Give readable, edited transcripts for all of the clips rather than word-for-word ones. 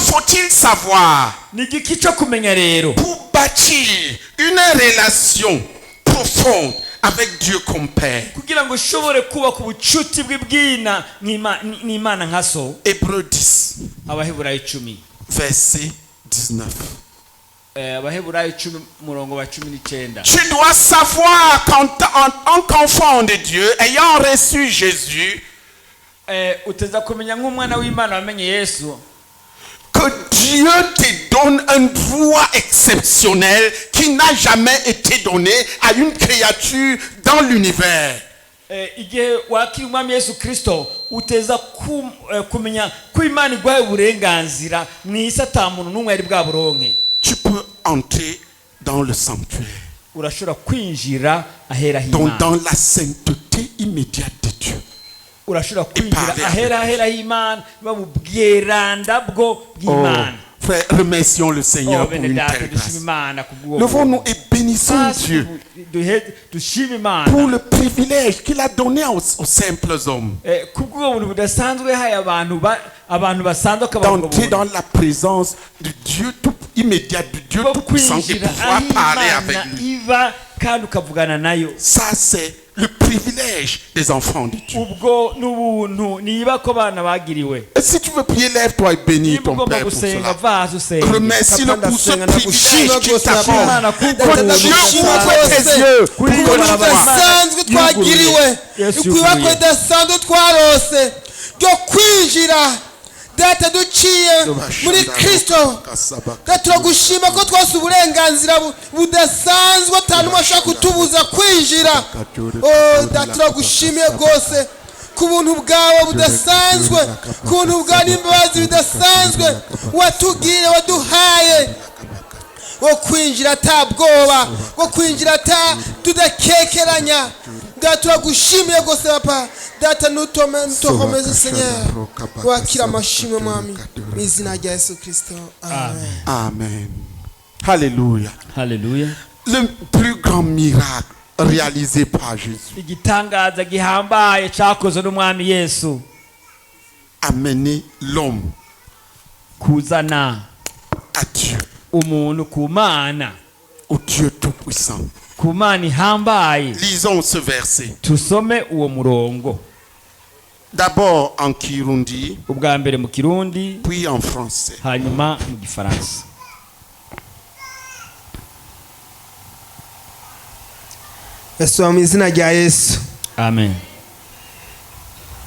faut-il savoir pour bâtir une relation profonde avec Dieu comme Père? Hébreux 10, verset 19. Tu dois savoir qu'en confort de Dieu, ayant reçu Jésus, que Dieu te donne un droit exceptionnel qui n'a jamais été donné à une créature dans l'univers. igihe wakira umwami Yesu Kristo uteza kumenya ko Imana igwaye uburenganzira mw'isi ata muntu n'umwe yari bwaburonke. Tu peux entrer dans le sanctuaire, urashobora kwinjira ahera h'Imana, dans la sainteté immédiate de Dieu, urashobora kwinjira ahera h'Imana babubwiranda bwo bw'Imana. Frère, remercions le Seigneur pour une telle grâce. Levons-nous et bénissons Dieu pour le privilège qu'il a donné aux simples hommes d'entrer dans la présence du Dieu tout immédiat, du Dieu tout puissant, et pouvoir parler avec lui. Ça, c'est le privilège des enfants de Dieu. Et si tu veux prier, lève-toi et bénis ton Père pour cela. Remercie-le pour ce privilège qu'il t'accorde. Que Dieu ouvre tes yeux pour data duciye muri Kristo turagushima ko twose uburenganzira budasanzwe atantu ashaka kutubuza kwinjira. Data turagushimiye rwose ku buntu bwawe budasanzwe, ku buntu bwawe n'imbabazi bidasanzwe watugiriye, waduhaye wo kwinjira atabwoba, wo kwinjira tudakekeranya. Data turagushimiye rwose papa. Data nutomeze Seigneur, wakira amashimwe mwami mu izina rya Yesu Kristo. Amen. Amen. Alléluia. Alléluia. Le plus grand miracle réalisé par Jésus, igitangaza gihambaye cyakozwe n'umwami Yesu, amener l'homme kuzana à Dieu, umuntu ku Mana, au Dieu tout-puissant. ku Mana ihambaye. Lisons ce verset. Tusome uwo murongo. D'abord en Kirundi, ubwa mbere mu Kirundi, puis en français. hanyuma mu Gifaransa. Yesu mu izina rya Yesu. Amen.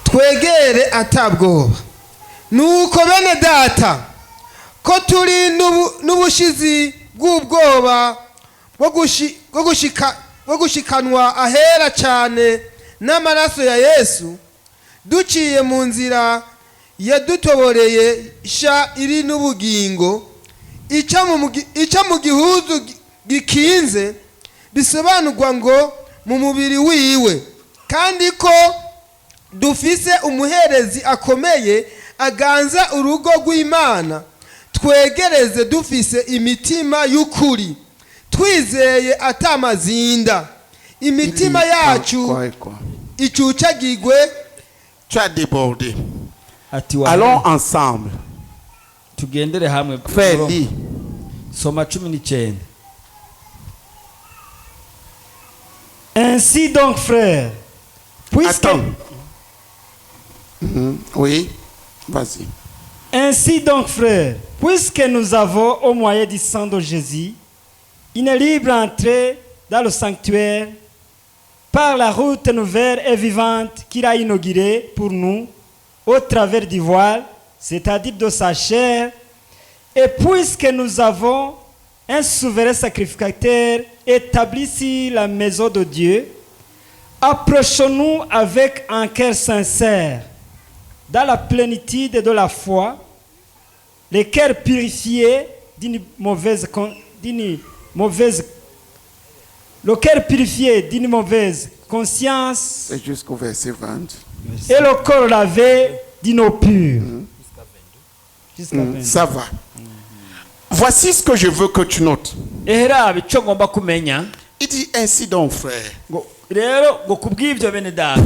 Twegere atabwoba, nuko bene data ko turi n'ubushizi bw'ubwoba bwo gushikanwa ahera cyane n'amaraso ya Yesu, duciye mu nzira yadutoboreye sha iri n'ubugingo, ica mu gihuzu gikinze, bisobanurwa ngo mu mubiri wiwe, kandi ko dufise umuherezi akomeye aganza urugo rw'Imana. Twegereze dufise imitima y'ukuri, twizeye atamazinda, imitima yacu icucagigwe. Tu as débordé. Allons ensemble. Tugendere hamwe. Frère, lis. Soma 19. Ainsi donc, frères, puisque... Attends. Oui, vas-y. Ainsi donc, frères, puisque nous avons au moyen du sang de Jésus une libre entrée dans le sanctuaire par la route nouvelle et vivante qu'il a inaugurée pour nous au travers du voile, c'est-à-dire de sa chair, et puisque nous avons un souverain sacrificateur établi sur la maison de Dieu, approchons-nous avec un cœur sincère, dans la plénitude de la foi, le cœur purifié d'une mauvaise conscience, c'est jusqu'au verset 20. Et le corps lavé d'une eau pure. Ça va. Voici ce que je veux que tu notes. Il dit ainsi donc, frère,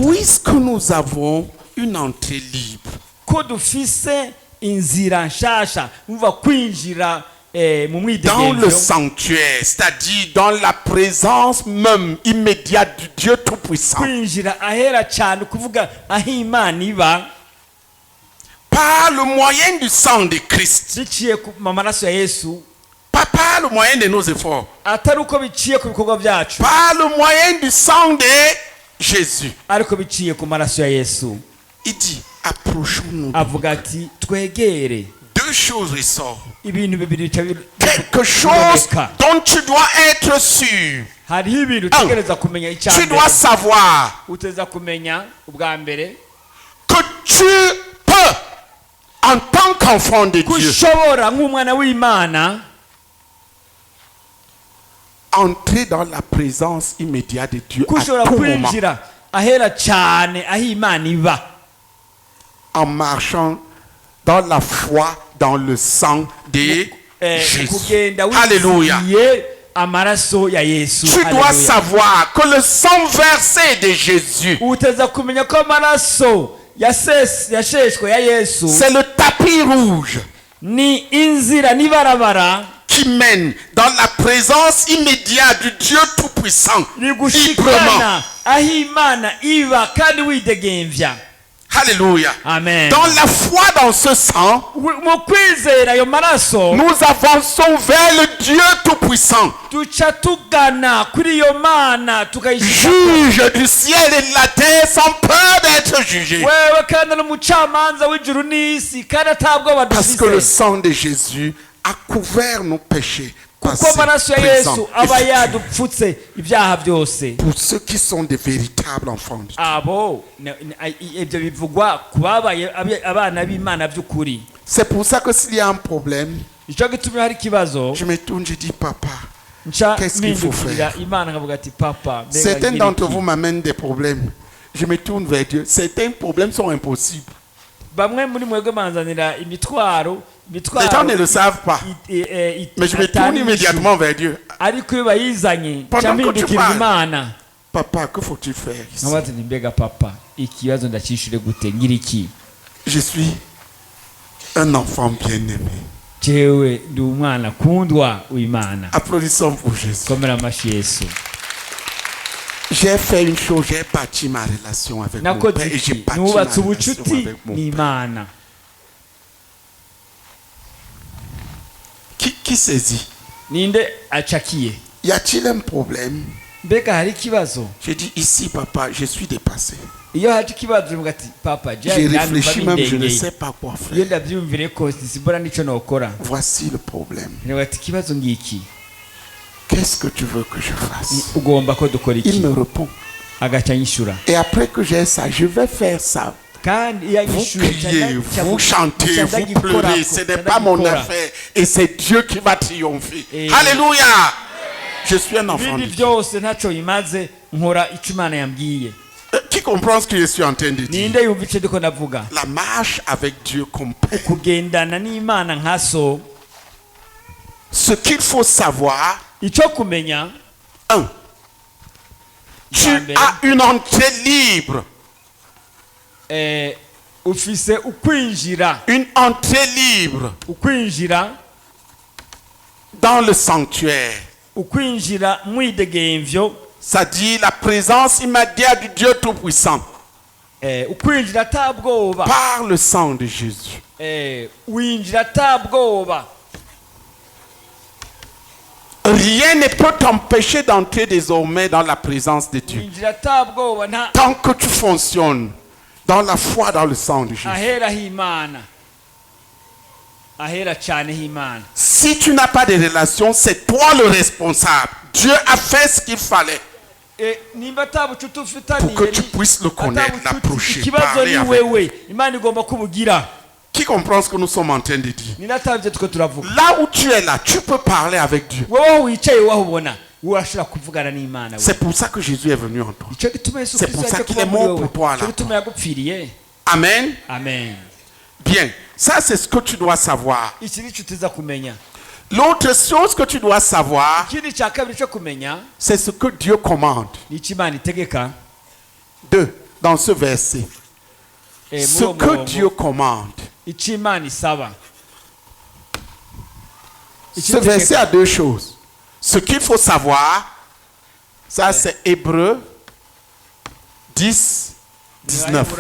puisque nous avons une entrée libre inzira nshasha umva kwinjira mu dans mwidegemvyo le sanctuaire, c'est-à-dire dans la présence même immédiate du Dieu Tout-Puissant. kwinjira ahera cyane kuvuga aho Imana iba Par le moyen du sang de Christ, biciye mu maraso ya Yesu, pas par le moyen de nos efforts, atari uko biciye ku bikorwa byacu, par le moyen du sang de Jésus. ariko biciye ku maraso ya Yesu. Il dit, approchons-nous. Avuga ati twegere. Deux choses ressortent. Ibintu bibiri Quelque chose dont tu dois être sûr. hariho ibintu utegereza kumenya Tu dois icyambere, savoir uteza kumenya ubwa mbere que tu peux, en tant qu'enfant de Dieu, kushobora nk'umwana w'Imana entrer dans la présence immédiate de Dieu à kushobora tout moment, kwinjira ahera cyane aho Imana iba en marchant dans la foi, dans le sang de Jésus. kugenda Alléluia. wizigiye amaraso ya Yesu. Tu dois Alléluia. savoir que le sang versé de Jésus, uteza kumenya ko amaraso yasheshwe ya Yesu c'est le tapis rouge ni inzira n'ibarabara qui mène dans la présence immédiate du Dieu Tout-Puissant, librement. rigushikana aho Imana iba kandi widegemvya. Alléluia. Amen. Dans la foi dans ce sang, mu kwizera ayo maraso nous avançons vers le Dieu Tout-Puissant, duca tugana kuri iyo Mana tukayishika juge du ciel et de la terre sans peur d'être jugé. wewe kandi n'umucamanza w'ijuru n'isi kandi atabwoba Parce que le dufise sang de Jésus a couvert nos péchés. kuko amaraso ya Yesu aba yadupfutse ibyaha byose. Pour ceux qui sont des véritables enfants de Dieu. Abo ibyo bivugwa ku babaye abana b'Imana by'ukuri. C'est pour ça que s'il y a un problème, Icyo gitumye hari ikibazo je me tourne, je dis papa. nca Qu'est-ce qu'il faut mpindukirira faire? Imana nkavuga ati papa mbega Certains ngira d'entre iki? vous m'amènent des problèmes. Je me tourne vers Dieu. Certains problèmes sont impossibles. bamwe muri mwebwe banzanira imitwaro Les gens ne le savent pas. Mais je me tourne immédiatement vers Dieu. ariko iyo bayizanye Pendant que tu mpindukirira parles. Imana Papa, que faut-il faire ici? nkabaza nti mbega papa ikibazo ndacyishure gute ngira iki? Je suis un enfant bien-aimé. jewe ndi umwana kundwa w'Imana. Applaudissons pour Jésus. komera amashyi Yesu. J'ai fait une chose, j'ai bâti ma relation avec mon nakoze Père et j'ai iki bâti ma nubatse relation ubucuti avec mon Père. n'Imana. Qui saisit? Ninde acakiye? Y a-t-il un problème? Mbega hari ikibazo? Je dis ici, papa, je suis dépassé. Iyo haje ikibazo mvuga ati papa J'ai réfléchi même, je ne sais pas quoi iyo faire. ndabyumvire ko simbona n'icyo nokora. Voici le problème. Nvuga ati ikibazo ngiki Qu'est-ce que tu veux que je fasse? ugomba ko dukora Il iki? me répond. Agaca anyishura Et après que j'ai ça, je vais faire ça. kandi iyo Vous anyishuye criez, vous chantez, vous pleurez. Ce n'est pas mon affaire. Et c'est Dieu qui va triompher. Et- Alléluia. Je suis un enfant de ibindi Dieu. byose ntacyo bimaze nkora icyo Imana yambwiye. Qui comprend ce que je suis en train de dire? Ninde yumva icyo ndiko navuga? La marche avec Dieu comme Père. Kugendana n'Imana nka so. Ce qu'il faut savoir, Icyo kumenya 1. Tu as une entrée libre. ufise ukwinjira Une entrée libre dans le sanctuaire. ukwinjira mwidegemvyo, Ça dit la présence immédiate du Dieu Tout-Puissant. ukwinjira atabwoba, Par le sang de Jésus. winjira atabwoba. Rien ne peut t'empêcher d'entrer désormais dans la présence de Dieu. Winjira atabwoba nta Tant que tu fonctionnes dans la foi, dans le sang de Jésus. ahera h'Imana, ahera cyane h'Imana. Si tu n'as pas de relation, c'est toi le responsable. Dieu a fait ce qu'il fallait Nimba atabucuti pour ufitaniye que tu puisses le connaître, l'approcher, ikibazo parler ni avec. wewe, Imana igomba kubugira. Qui comprend ce que nous sommes en train de dire? Ni natabye tuko turavuga. Là où tu es là, tu peux parler avec Dieu. Wowe wicaye wahubona urashobora kuvugana n'Imana. C'est pour ça que Jésus est venu en toi. Icyo gituma Yesu C'est Kristo pour ça yaje qu'il kuba est muri mort wowe. pour toi, là. Icyo gituma yagupfiriye. Amen. Amen. Bien. Ça, c'est ce que tu dois savoir. Iki nicyo utiza kumenya. L'autre chose que tu dois savoir, Ikindi cya kabiri cyo kumenya c'est ce que Dieu commande. ni icyo Imana itegeka. 2. Dans ce verset. ce que Dieu commande. Ce verset a deux choses. Ce qu'il faut savoir, ça c'est Hébreux 10, 19.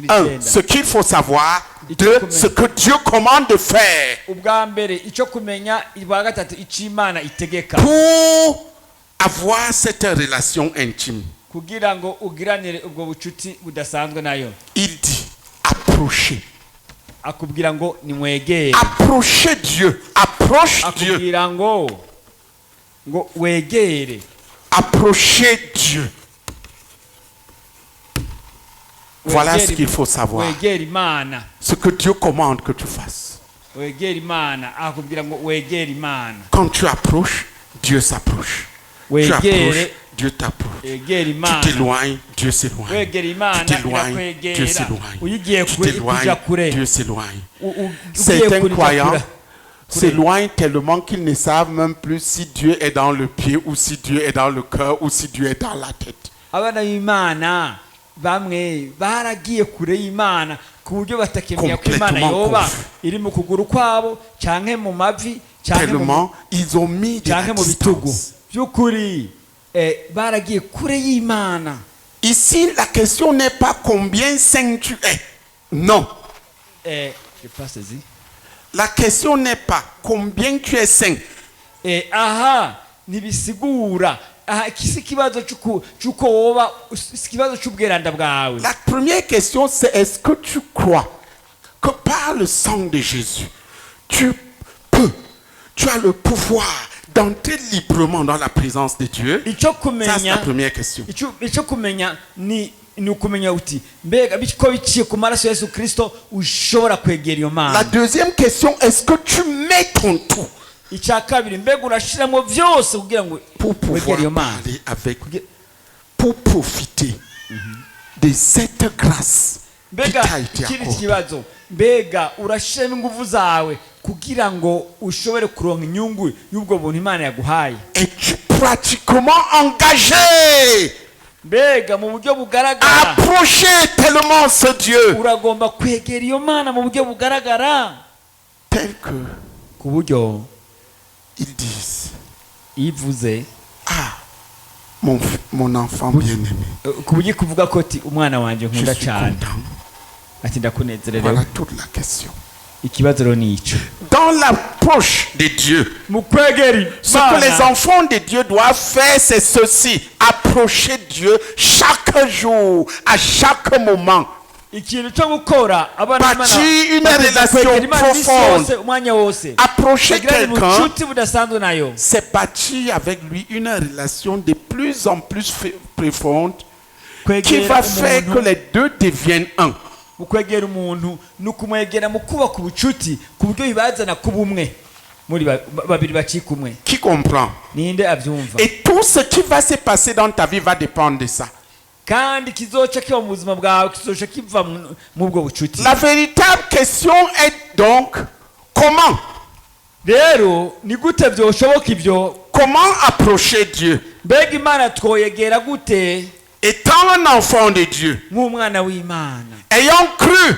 1. Ce qu'il faut savoir. 2. Ce que Dieu commande de faire. Pour avoir cette relation intime. Il dit approchez. Approchez Dieu. Approche Dieu. Approchez Dieu. Voilà ce qu'il faut savoir. Ce que Dieu commande que tu fasses. Quand tu approches, Dieu s'approche. Tu approches, Dieu t'approche. Tu t'éloignes, Dieu s'éloigne. Tu t'éloignes, Dieu s'éloigne. Tu t'éloignes, Dieu s'éloigne. Certains croyants s'éloignent tellement qu'ils ne savent même plus si Dieu est dans le pied ou si Dieu est dans le cœur ou si Dieu est dans la tête. Tellement ils ont mis de la distance. Ici, la question n'est pas combien saint tu es. Non. La question n'est pas combien tu es saint. La première question, c'est est-ce que tu crois que par le sang de Jésus, tu as le pouvoir d'entrer librement dans la présence de Dieu? Ça, c'est la première question. La deuxième question, est-ce que tu mets ton tout pour pouvoir parler avec, pour profiter de cette grâce qui t'a été accordée? Es-tu pratiquement engagé à approcher tellement ce Dieu tel que ils disent mon enfant bien-aimé, je suis content. Voilà toute la question. Dans l'approche de Dieu, ce que les enfants de Dieu doivent faire, c'est ceci: approcher Dieu chaque jour, à chaque moment. Bâtir une relation profonde. Approcher quelqu'un, c'est bâtir avec lui une relation de plus en plus profonde qui va faire que les deux deviennent un. Qui comprend? Et tout ce qui va se passer dans ta vie va dépendre de ça. La véritable question est donc comment? Comment approcher Dieu? Étant un enfant de Dieu, ayant cru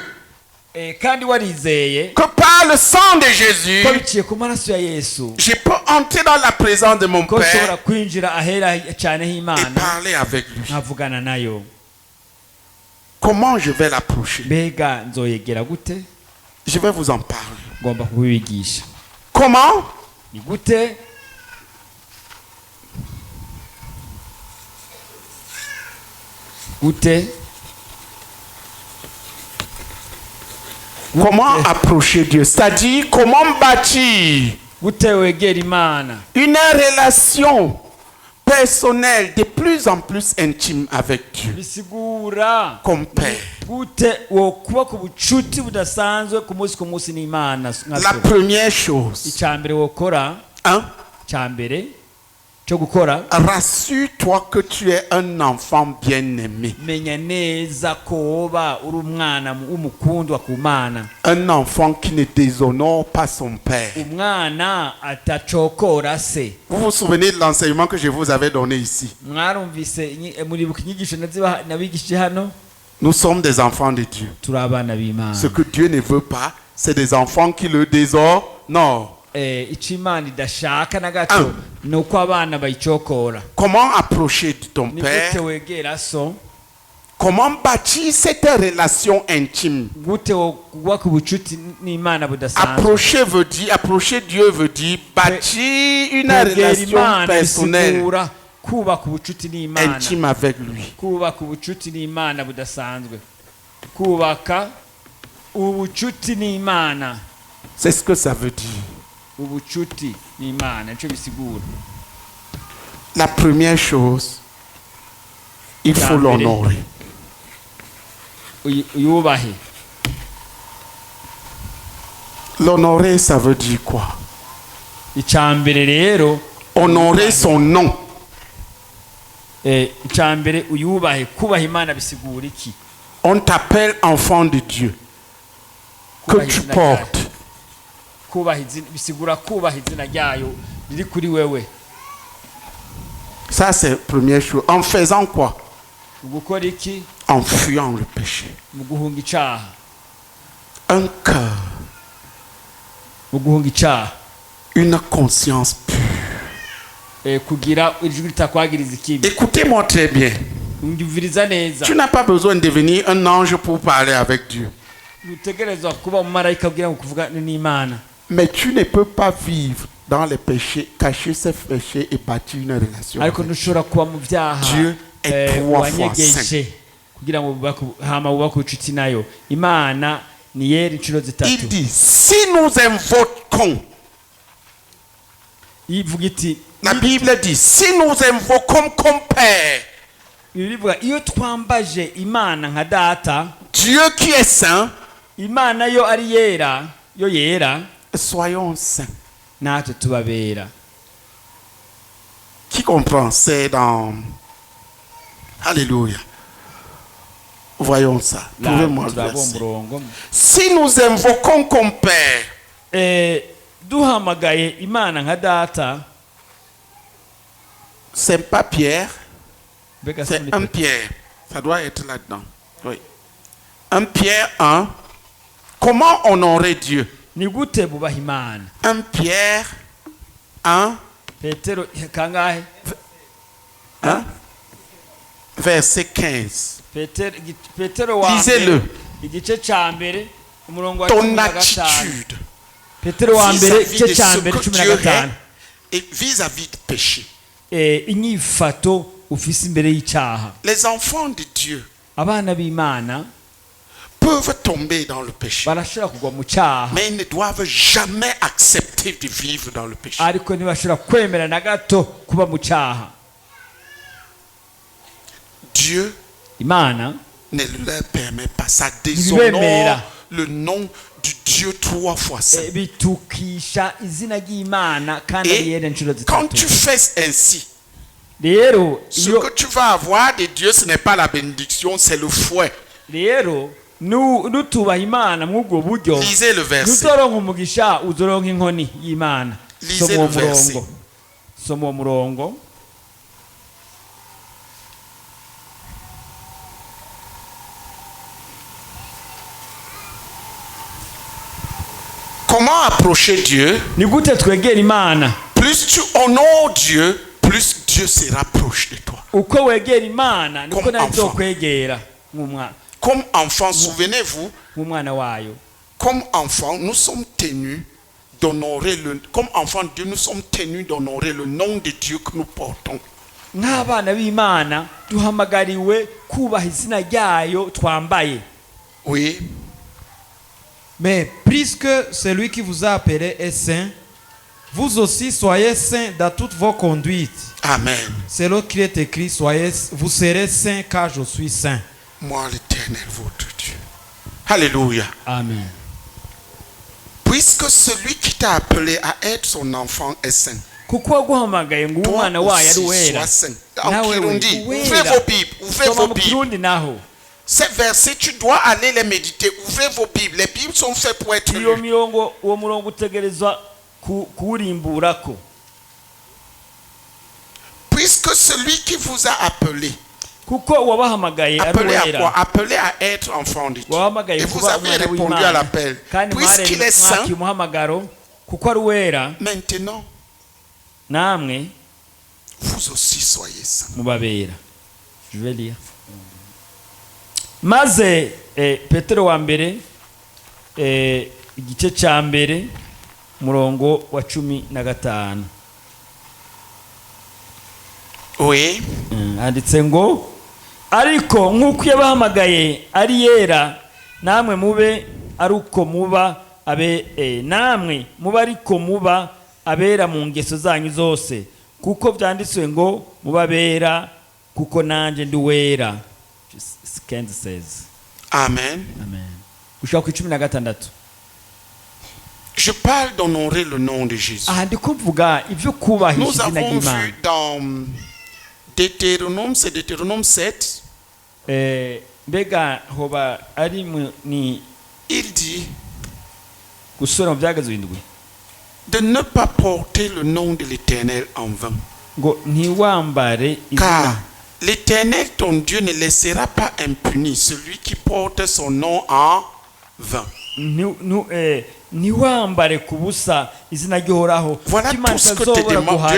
que par le sang de Jésus, je peux entrer dans la présence de mon Père et parler avec lui. Comment je vais l'approcher? Je vais vous en parler. Comment? Comment approcher Dieu? C'est-à-dire comment bâtir une relation personnelle de plus en plus intime avec Dieu comme Père. La première chose, rassure-toi que tu es un enfant bien-aimé. Un enfant qui ne déshonore pas son père. Vous vous souvenez de l'enseignement que je vous avais donné ici? Nous sommes des enfants de Dieu. Ce que Dieu ne veut pas, c'est des enfants qui le déshonorent. Comment approcher de ton Père? Comment bâtir cette relation intime? Approcher Dieu veut dire bâtir une relation personnelle intime avec lui. C'est ce que ça veut dire. La première chose, il faut l'honorer. L'honorer, ça veut dire quoi? Honorer son nom. On t'appelle enfant de Dieu. Que tu portes. Ça, c'est la première chose. En faisant quoi? En fuyant le péché. Un cœur. Une conscience pure. Écoutez-moi très bien. Tu n'as pas besoin de devenir un ange pour parler avec Dieu. Mais tu ne peux pas vivre dans les péchés, cacher ses péchés et bâtir une relation avec Dieu. Dieu est 3 fois saint. Il dit, si nous invoquons, la Bible dit, si nous invoquons comme Père, Dieu qui est saint, soyons saints. Qui comprend? C'est dans... Alléluia. Voyons ça. Trouvez-moi le verset. Si nous invoquons comme Père, c'est pas Pierre, c'est un Pierre. Ça doit être là-dedans. Oui. Un Pierre 1. Comment honorer Dieu? Un Pierre 1. Hein? Verset 15. Lisez-le. Ton attitude vis-à-vis de ce que Dieu est et vis-à-vis du péché. Les enfants de Dieu peuvent tomber dans le péché, mais ils ne doivent jamais accepter de vivre dans le péché. Dieu ne leur permet pas. Ça déshonore le nom du Dieu 3 fois saint. Et quand tu fais ainsi, ce que tu vas avoir de Dieu, ce n'est pas la bénédiction, c'est le fouet. Lisez le verset. Lisez le verset. Comment approcher Dieu? Plus tu honores Dieu, plus Dieu se rapproche de toi. Comme enfant, souvenez-vous, comme enfant, nous sommes tenus d'honorer le... Comme enfant de Dieu, nous sommes tenus d'honorer le nom de Dieu que nous portons. Oui. Mais puisque celui qui vous a appelé est saint, vous aussi soyez saints dans toutes vos conduites. Amen. C'est là qu'il est écrit, vous serez saints car je suis saint. Moi l'Éternel votre Dieu. Alléluia. Amen. Puisque celui qui t'a appelé à être son enfant est saint. Toi aussi sois saint. En Kirundi, ouvrez vos Bibles, ouvrez vos Bibles. Ces versets, tu dois aller les méditer. Ouvrez vos Bibles. Les Bibles sont faites pour être lues. Puisque celui qui vous a appelé Appelé à quoi? Appelé à être enfant de Dieu. Et vous avez répondu à l'appel. Puisqu'il est saint, maintenant, vous aussi soyez saints. Je vais lire. Maze Petero wa mbere igice cya mbere murongo wa 15. Oui. Handitse ngo ariko nk'uko yabahamagaye ari yera namwe mube ari uko muba namwe muba ariko muba abera mu ngeso zanyu zose kuko byanditswe ngo mubabera kuko nanjye ndi wera. Candy says. Amen. Amen. Je parle d'honorer le nom de Jésus. Nous avons vu dans Deutéronome, c'est Deutéronome 7. Il dit de ne pas porter le nom de l'Éternel en vain. Car l'Éternel, ton Dieu, ne laissera pas impuni celui qui porte son nom en vain. Voilà tout ce que Dieu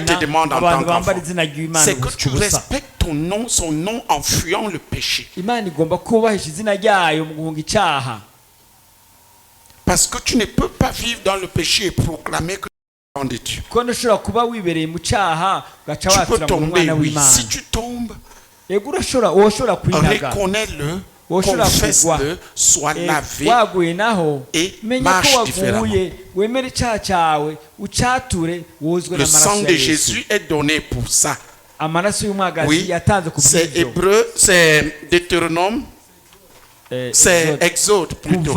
te demande en tant qu'enfant. C'est que tu respectes ton nom, son nom en fuyant le péché. Parce que tu ne peux pas vivre dans le péché et proclamer que tu es enfant de Dieu. Tu peux tomber, oui. Si tu tombes, reconnais-le, confesse-le, sois lavé et marche différemment. Le sang de Jésus est donné pour ça. Oui, c'est Hébreu, c'est Deutéronome, c'est Exode plutôt.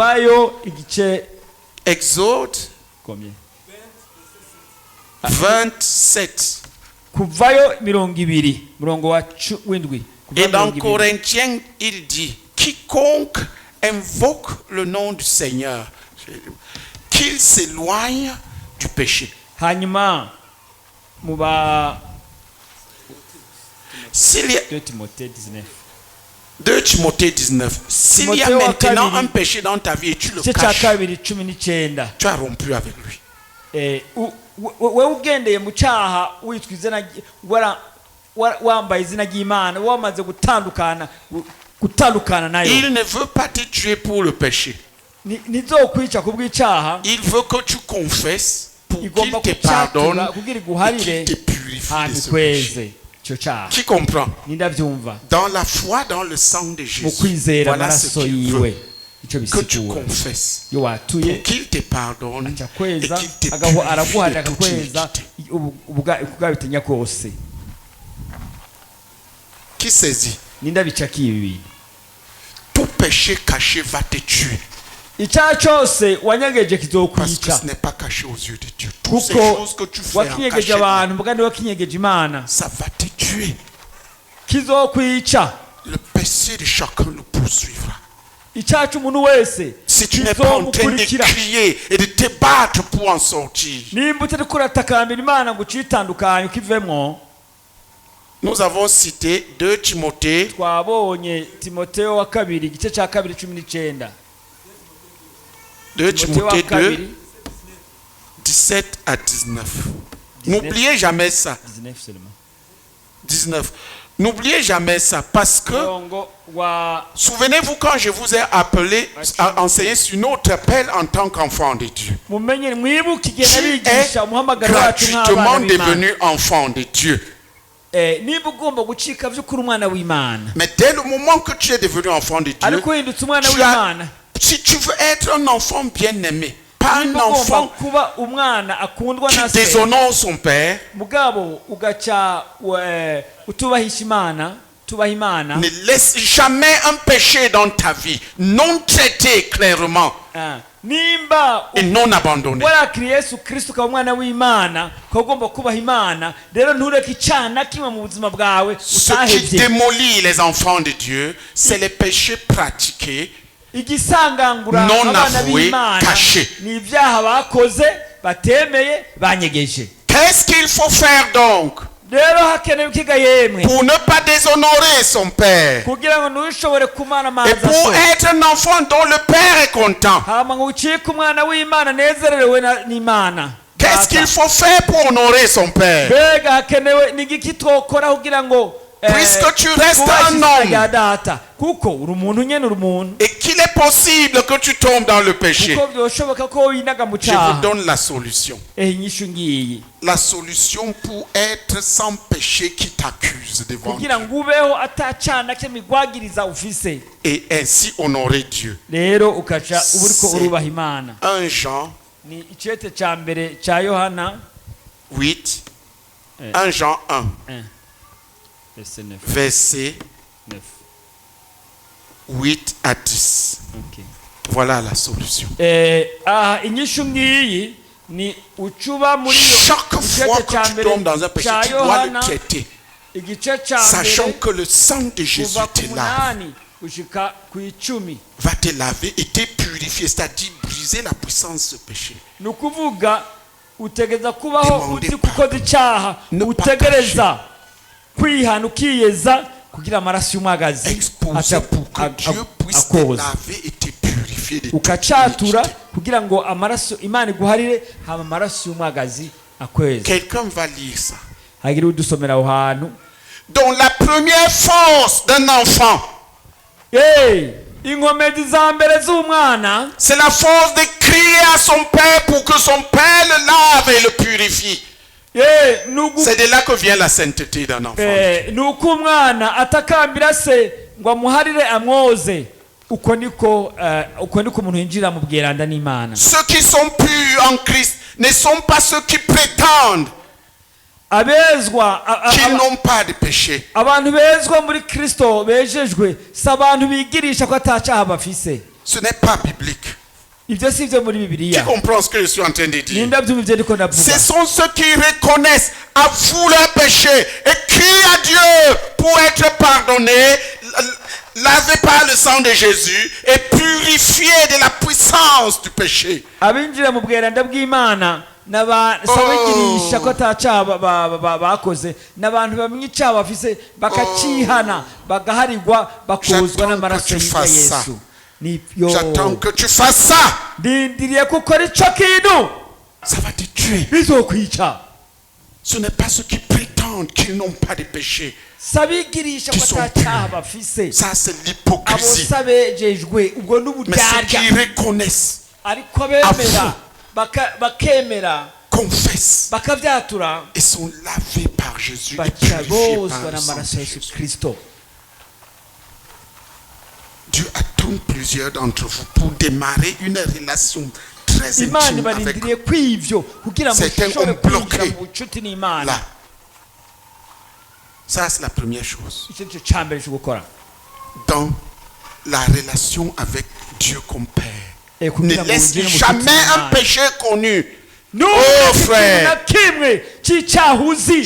Exode 27. Et dans Corinthiens, il dit, quiconque invoque le nom du Seigneur, qu'il s'éloigne du péché. S'il y a 2 Timothée 19. S'il y a maintenant un péché dans ta vie et tu le caches, tu as rompu avec lui. Il ne veut pas te tuer pour le péché. Il veut que tu confesses pour qu'il te pardonne et qu'il te purifie de ce péché. Qui comprend? Dans la foi, dans le sang de Jésus, voilà ce qu'il veut. Que tu confesses pour qu'il te pardonne et qu'il te purifie de toute iniquité. Qui saisit? Tout péché caché va te tuer. Parce que ce n'est pas caché aux yeux de Dieu. Toutes ces choses que tu fais en cachette, ça va te tuer. Le péché de chacun le poursuivra. Si tu n'es pas en train de crier et de te battre pour en sortir. Nous avons cité 2 Timothée. 2 Timothée 2, 17 à 19. N'oubliez jamais ça. 19. N'oubliez jamais ça parce que, souvenez-vous quand je vous ai appelé à enseigner sur notre appel en tant qu'enfant de Dieu. Tu es gratuitement devenu enfant de Dieu. Mais dès le moment que tu es devenu enfant de Dieu, si tu veux être un enfant bien-aimé, pas un enfant qui déshonore son père, ne laisse jamais un péché dans ta vie, non traité clairement et non abandonné. Ce qui démolit les enfants de Dieu, c'est les péchés pratiqués, non avoués, cachés. Qu'est-ce qu'il faut faire donc? pour ne pas déshonorer son père, et pour être un enfant dont le père est content. Qu'est-ce qu'il faut faire pour honorer son père? Puisque tu restes un homme et qu'il est possible que tu tombes dans le péché, je vous donne la solution. La solution pour être sans péché qui t'accuse devant Dieu. Et ainsi honorer Dieu. C'est 1 Jean 8, 1 Jean 1. Verset 8 à 10. Okay. Voilà la solution. Chaque fois que tu tombes dans un péché, tu dois le traiter, sachant que le sang de Jésus te lave, va te laver et te purifier, c'est-à-dire briser la puissance de ce péché. Exposé pour que Dieu puisse te laver et te purifier de toute iniquité. Quelqu'un va lire ça. Donc la première force d'un enfant, c'est la force de crier à son père pour que son père le lave et le purifie. C'est de là que vient la sainteté d'un enfant. Ceux qui sont purs en Christ ne sont pas ceux qui prétendent qu'ils n'ont pas de péché. Ce n'est pas biblique. Qui comprend ce que je suis en train de dire? Ce sont ceux qui reconnaissent, avouent leur péché et crient à Dieu pour être pardonnés, lavés par le sang de Jésus et purifiés de la puissance du péché. J'attends que tu fasses ça. Ça va te tuer. Ce n'est pas ceux qui prétendent qu'ils n'ont pas de péché qui sont purs. Ça, c'est l'hypocrisie. Mais ceux qui reconnaissent, avouent, confessent et sont lavés par Jésus et purifiés par le sang de Jésus. Dieu attend plusieurs d'entre vous pour démarrer une relation très intime avec vous. Certains ont bloqué là. Ça, c'est la première chose. Dans la relation avec Dieu comme Père, ne laisse jamais un péché connu. Oh frère, tu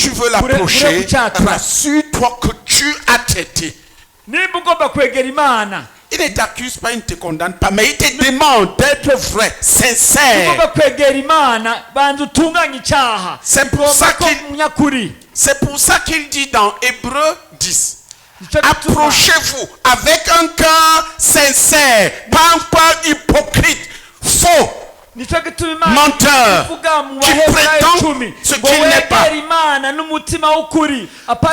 veux l'approcher, rassure-toi que tu as traité. Il ne t'accuse pas, il ne te condamne pas, mais il te demande d'être vrai, sincère. C'est pour ça qu'il dit dans Hébreux 10, approchez-vous avec un cœur sincère, pas un cœur hypocrite, faux, menteur, qui prétend ce qu'il n'est pas. La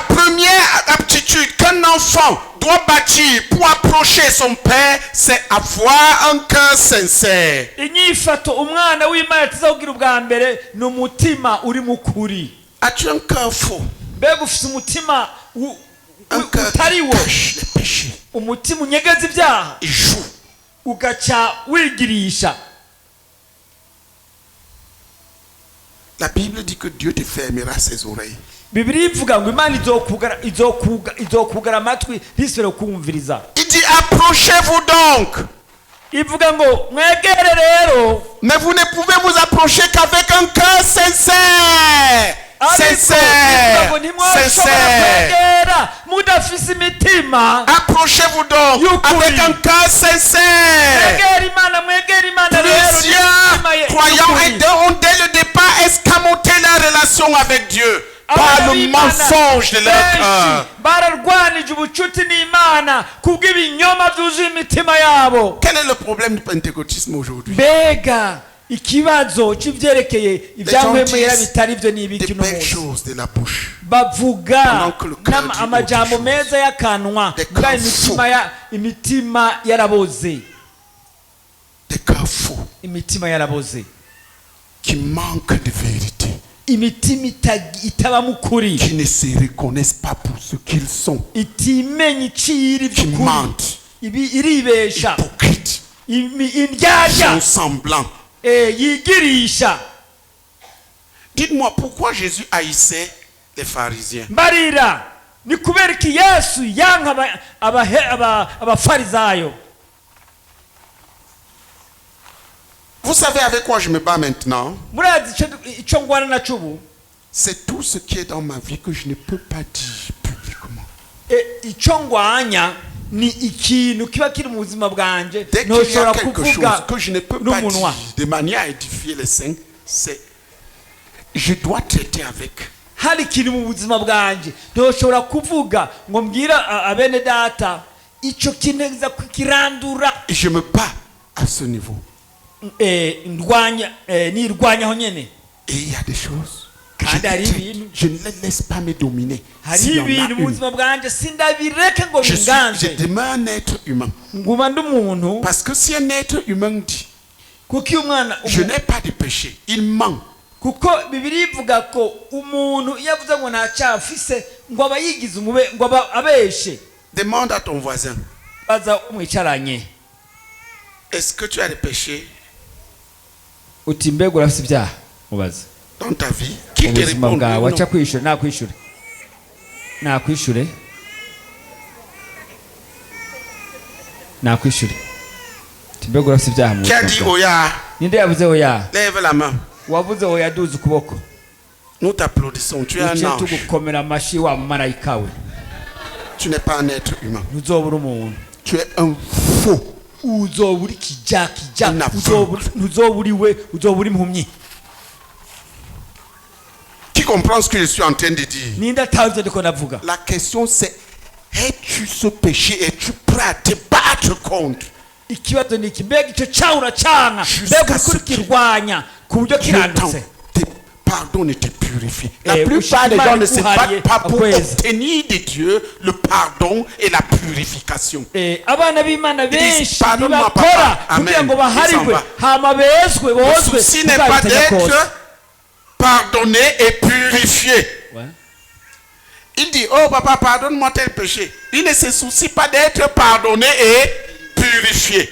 première aptitude qu'un enfant doit bâtir pour approcher son père, c'est avoir un cœur sincère. As-tu un cœur faux? Un cœur qui cache les péchés. Il joue. La Bible dit que Dieu te fermera ses oreilles. Il dit approchez-vous donc. Mais vous ne pouvez vous approcher qu'avec un cœur sincère. Sincère. Approchez-vous donc avec un cœur sincère. Plusieurs croyants ont dès le départ escamoté la relation avec Dieu par le mensonge de leur cœur. Quel est le problème du pentecôtisme aujourd'hui? ikibazo cy'ivyerekeye ivyamwemera bitari byo n'ibiki no de la bouche bavuga amajambo meza y'akanwa bwa imitima yaraboze imitima yaraboze qui manque de vérité, imitima itaba mukuri, qui ne se reconnaissent pas pour ce qu'ils sont, qui mentent, iribesha, hypocrites, sont semblants. Dites-moi pourquoi Jésus haïssait les pharisiens. Mbarira ni kubera ki Yesu yanka abafarisayo. Vous savez avec quoi je me bats maintenant? C'est tout ce qui est dans ma vie que je ne peux pas dire publiquement. Dès qu'il y a quelque chose que je ne peux pas dire de manière à édifier les saints, c'est je dois traiter avec. Et je me bats à ce niveau. Et il y a des choses, je ne les laisse pas me dominer. Si je demeure un être humain. Parce que si un être humain dit je n'ai pas de péché, il ment. Demande à ton voisin, est-ce que tu as des péchés dans ta vie? Qui te répond? Qui a dit Oya? Lève la main. Nous t'applaudissons. Tu es un ange. Tu n'es pas un être humain. Tu es un faux. Qui comprend ce que je suis en train de dire? La question c'est, es-tu ce péché? Es-tu prêt à te battre contre? Jusqu'à ce que te pardonne et te purifie. La plupart des gens ne se battent pas pour obtenir de Dieu le pardon et la purification. Ils disent pardonne-moi papa, amen, le souci n'est pas d'être pardonné et purifié. Il dit oh papa pardonne-moi tel péché. Il ne se soucie pas d'être pardonné et purifié.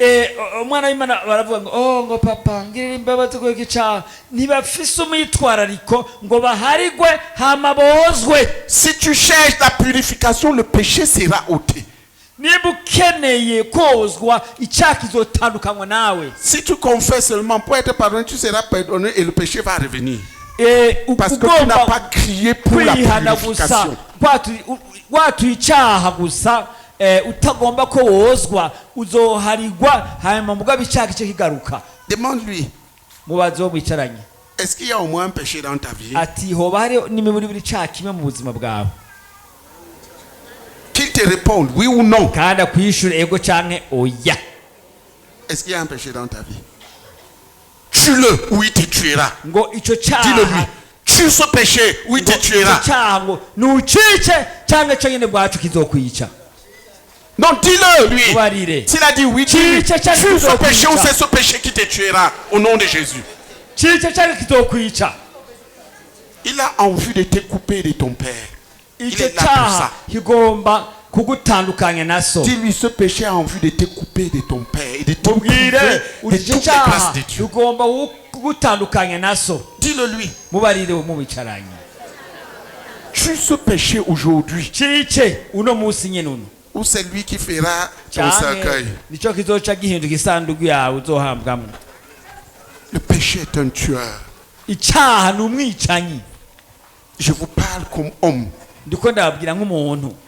Si tu cherches la purification, le péché sera ôté. Si tu confesses seulement pour être pardonné, tu seras pardonné et le péché va revenir. Parce que tu n'as pas crié pour la purification. Demande-lui, est-ce qu'il y a au moins un péché dans ta vie? Qu'il te réponde oui ou non. Est-ce qu'il y a un péché dans ta vie? Tue-le ou il te tuera. Dis-le lui. Tue ce péché ou il te tuera. Non, dis-le lui. S'il a dit oui, dis-lui. Tue ce péché ou c'est ce péché qui te tuera au nom de Jésus. Il a envie de te couper de ton père. Il est là pour ça. Dis-lui, ce péché a envie de te couper de ton père et de te priver de toutes les grâces de Dieu. Dis-le lui. Tue ce péché aujourd'hui. Ou c'est lui qui fera ton cercueil. Le péché est un tueur. Je vous parle comme homme.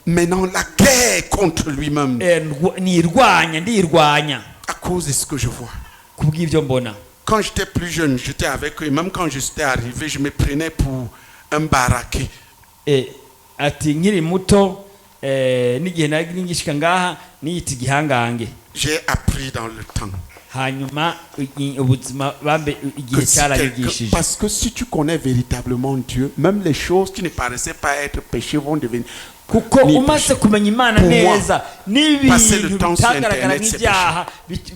Maintenant la guerre contre lui-même. À cause de ce que je vois. Quand j'étais plus jeune, j'étais avec eux. Même quand je suis arrivé, je me prenais pour un baraqué. ati nkiri muto n'igihe nari ngishika ngaha niyita igihangange. J'ai appris dans le temps. Hanyuma ubuzima bambe igihe cyaranyigishije. Parce que si tu connais véritablement Dieu, même les choses qui ne paraissaient pas être péché vont devenir. Kuko umaze kumenya Imana neza n'ibintu bitagaragara nk'ibyaha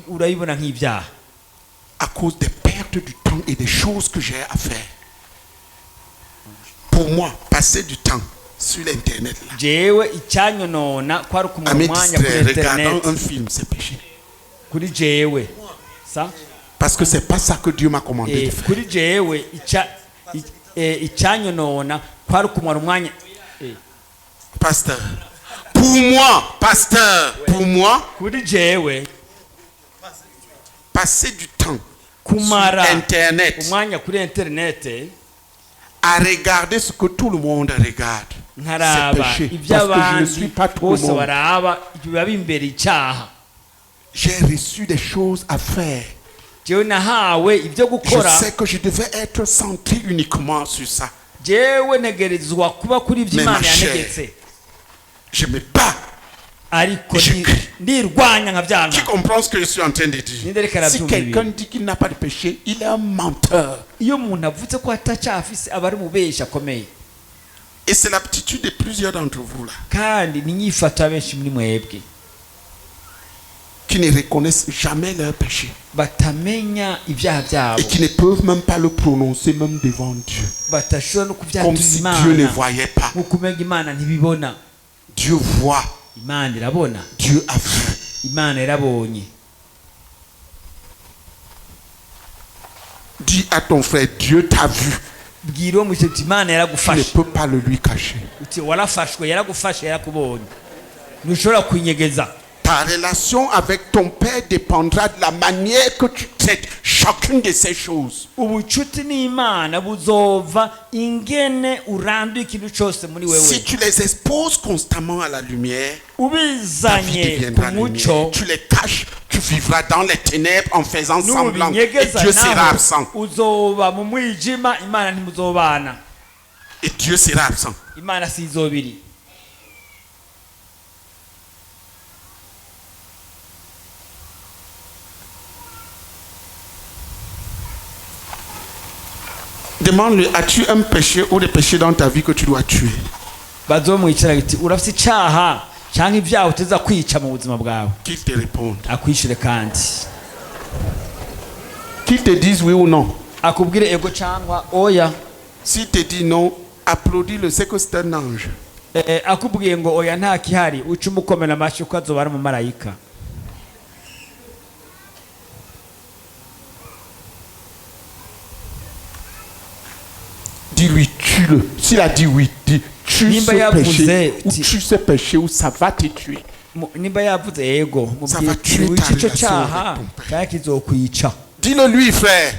urayibona nk'ibyaha. À cause des pertes du temps et des choses que j'ai à faire. Pour moi, passer du temps sur l'internet là. Jewe icyanyonona kwari kumara umwanya kuri internet. Regardant un film, c'est péché. Kuri jewe. Ça? Parce que c'est pas ça que Dieu m'a commandé de faire. Kuri jewe icyanyonona kwari kumara umwanya. Pasteur. Pour moi, kuri jewe passer du temps kumara sur internet. Umwanya kuri internet. À regarder ce que tout le monde regarde. C'est péché. Parce que je ne suis pas tout le monde. J'ai reçu des choses à faire. Je sais que je devais être centré uniquement sur ça. Mais ma chère, je me bats. Qui comprend ce que je suis en train de dire? Si quelqu'un dit qu'il n'a pas de péché, il est un menteur. Et c'est l'aptitude de plusieurs d'entre vous là, qui ne reconnaissent jamais leur péché et qui ne peuvent même pas le prononcer même devant Dieu, comme si Dieu ne voyait pas. Dieu voit. Dieu a vu. Dis à ton frère, Dieu t'a vu. Tu ne peux pas le lui cacher. Ta relation avec ton père dépendra de la manière que tu traites chacune de ces choses. Si tu les exposes constamment à la lumière, ta vie deviendra lumière. Tu les caches, tu vivras dans les ténèbres en faisant semblant et Dieu sera absent. Et Dieu sera absent. Demande-lui, as-tu un péché ou des péchés dans ta vie que tu dois tuer? Qu'il te réponde. Qu'il te dise oui ou non. S'il te dit non, applaudis-le, c'est que c'est un ange. Dis-lui, tue-le. S'il a dit oui, dis, tue ce péché, ou tue ce péché, ou ça va te tuer. Ça va tuer ta relation avec ton père. Dis-le lui, frère.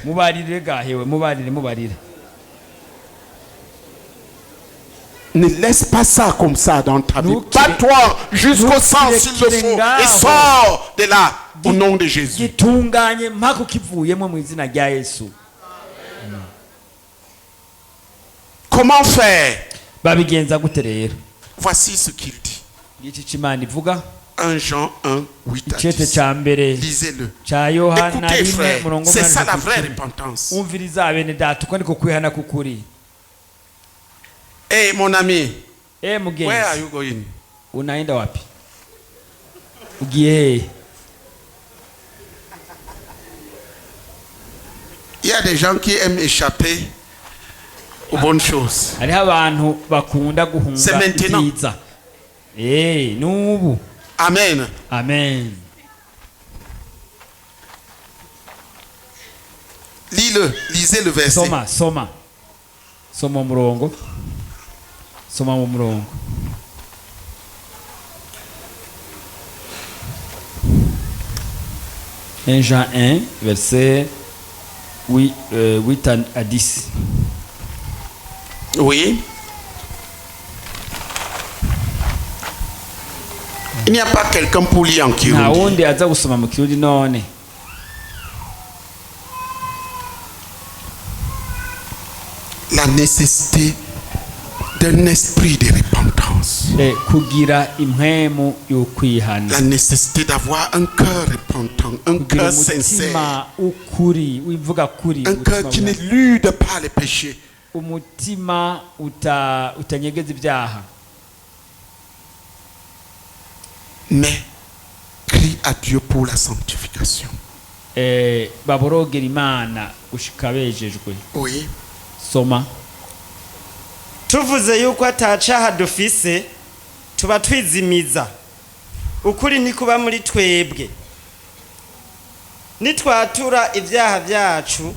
Ne laisse pas ça comme ça dans ta vie. Bats-toi jusqu'au sang s'il le faut et sors de là au nom de Jésus. Comment faire? Voici ce qu'il dit. 1 Jean 1, 8 à 10. Lisez-le. Écoutez, frère, c'est ça la vraie repentance. Hey, mon ami, where are you going? Il y a des gens qui aiment échapper aux bonnes choses. C'est maintenant. Amen. Amen. Lisez le verset. Soma umurongo. Soma mu murongo. Jean 1, verset 8 à 10. Oui. Il n'y a pas quelqu'un pour lire en Kirundi. La nécessité de d'un esprit de repentance. La nécessité d'avoir un cœur repentant, un cœur sincère, un cœur qui n'élude pas les péchés. Mais crie à Dieu pour la sanctification. Oui. Soma. Tuvuze yuko atacaha dufise tuba twizimiza ukuri ntikuba muri twebwe nitwatura ibyaha byacu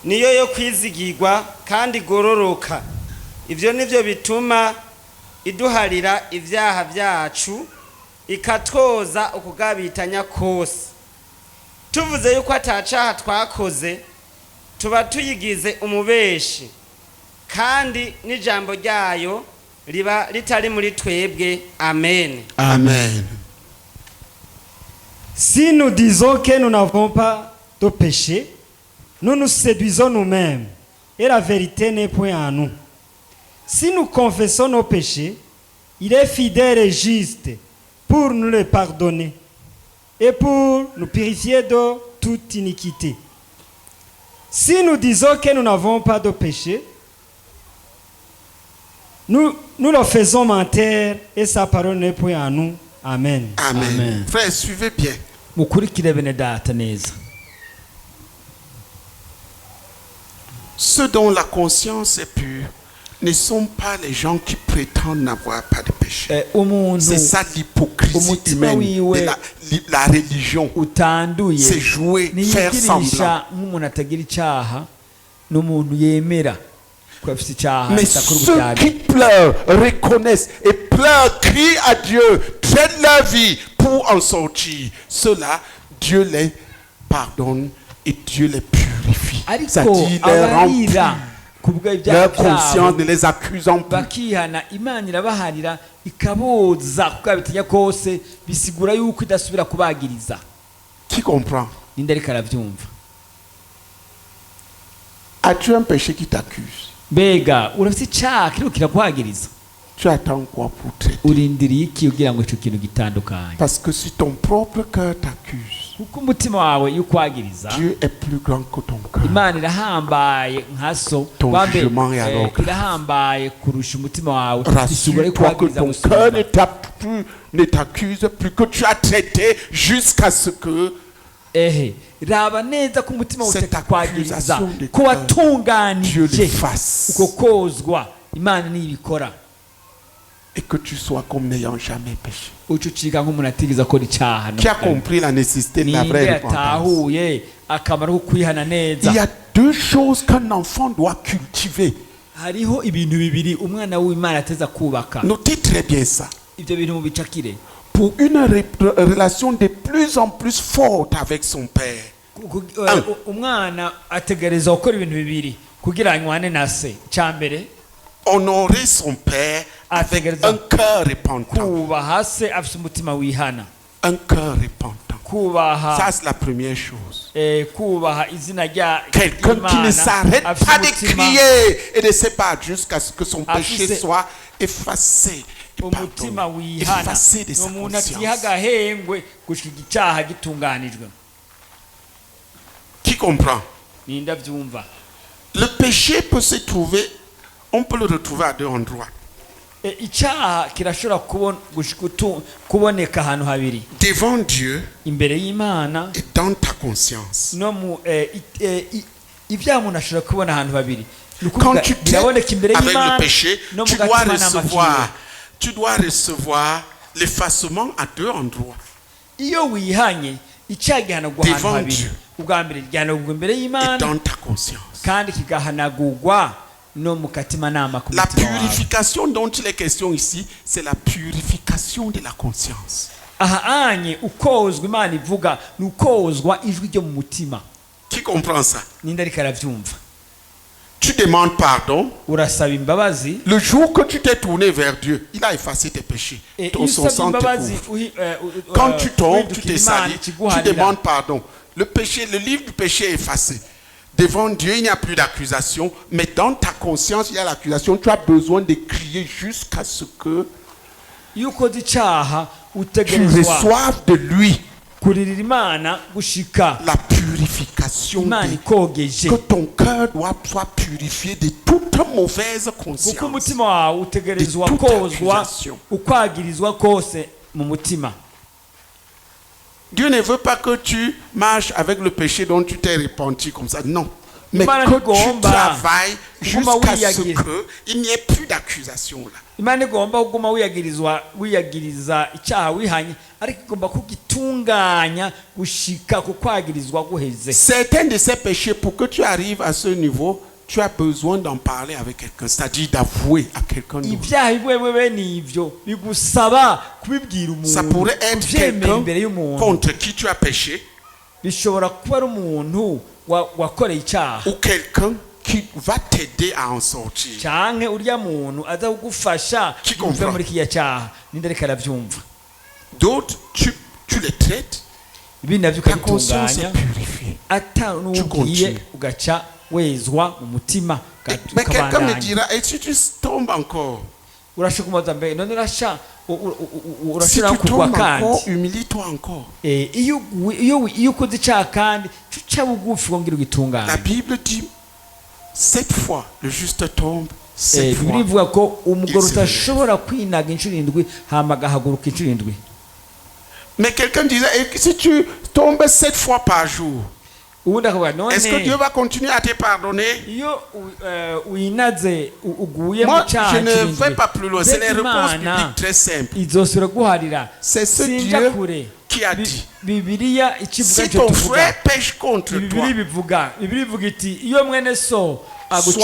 niyo yo kwizigirwa kandi gororoka ivyo nivyo bituma iduharira ibyaha byacu ikatwoza ukugabitanya kose. Tuvuze yuko atacaha twakoze tuba tuyigize umubeshi kandi n'ijambo ryayo riba ritari muri twebwe. Amen. Amen. Si nous disons que nous n'avons pas de péché, nous nous séduisons nous-mêmes et la vérité n'est point en nous. Si nous confessons nos péchés, il est fidèle et juste pour nous les pardonner et pour nous purifier de toute iniquité. Si nous disons que nous n'avons pas de péché, nous le faisons mentir et sa parole n'est point en nous. Amen. Amen. Amen. Frère, suivez bien. Ceux dont la conscience est pure ne sont pas les gens qui prétendent n'avoir pas de péché. C'est ça l'hypocrisie humaine de la religion. C'est jouer, faire semblant. Mais ceux qui pleurent, reconnaissent et pleurent, crient à Dieu, traînent leur vie pour en sortir, ceux-là, Dieu les pardonne et Dieu les purifie. C'est-à-dire les remplit. Leur conscience ne les accusant plus. Qui comprend? As-tu un péché qui t'accuse? Tu attends quoi pour traiter? Parce que si ton propre cœur t'accuse, Dieu est plus grand que ton cœur. Ton jugement est alors grave. Rassure-toi que ton cœur ne t'accuse plus, que tu as traité jusqu'à ce que cette accusation de cœur, Dieu le fasse. Et que tu sois comme n'ayant jamais péché. Qui a compris la nécessité de la vraie repentance? Il y a deux choses qu'un enfant doit cultiver. Notez très bien ça. Pour une relation de plus en plus forte avec son père. Honorer son père avec un cœur repentant. Un cœur repentant. Ça, c'est la première chose. Quelqu'un qui ne s'arrête pas de crier et de se battre jusqu'à ce que son péché soit effacé. Effacé de sa conscience. Qui comprend? Le péché peut se trouver, on peut le retrouver à deux endroits. Devant Dieu et dans ta conscience. Quand tu traites avec le péché, tu dois recevoir l'effacement à deux endroits. Devant Dieu et dans ta conscience. La purification dont il est question ici, c'est la purification de la conscience. Qui comprend ça? Tu demandes pardon. Le jour que tu t'es tourné vers Dieu, il a effacé tes péchés. Son sang te couvre. Quand tu tombes, tu t'es sali, tu demandes pardon. Le livre du péché est effacé. devant Dieu, il n'y a plus d'accusation, mais dans ta conscience, il y a l'accusation. Tu as besoin de crier jusqu'à ce que tu reçoives de lui la purification, que ton cœur soit purifié de toute mauvaise conscience, de toute accusation. Dieu ne veut pas que tu marches avec le péché dont tu t'es repenti comme ça. Non. Mais que tu travailles jusqu'à ce qu'il n'y ait plus d'accusation là. Certains de ces péchés, pour que tu arrives à ce niveau, tu as besoin d'en parler avec quelqu'un, c'est-à-dire d'avouer à quelqu'un d'autre. Ça pourrait être quelqu'un contre qui tu as péché, ou quelqu'un qui va t'aider à en sortir. Qui comprend? D'autres, tu les traites, ta conscience est purifiée. Tu continues. Mais quelqu'un me dira, et si tu tombes encore? Si tu tombes encore, humilie-toi encore. La Bible dit 7 fois le juste tombe, 7 fois il se relève. Mais quelqu'un disait, et si tu tombes 7 fois par jour, est-ce que Dieu va continuer à te pardonner? Moi, je ne vais pas plus loin. C'est les réponses bibliques très simples. C'est ce Dieu qui a dit, si ton frère pêche contre toi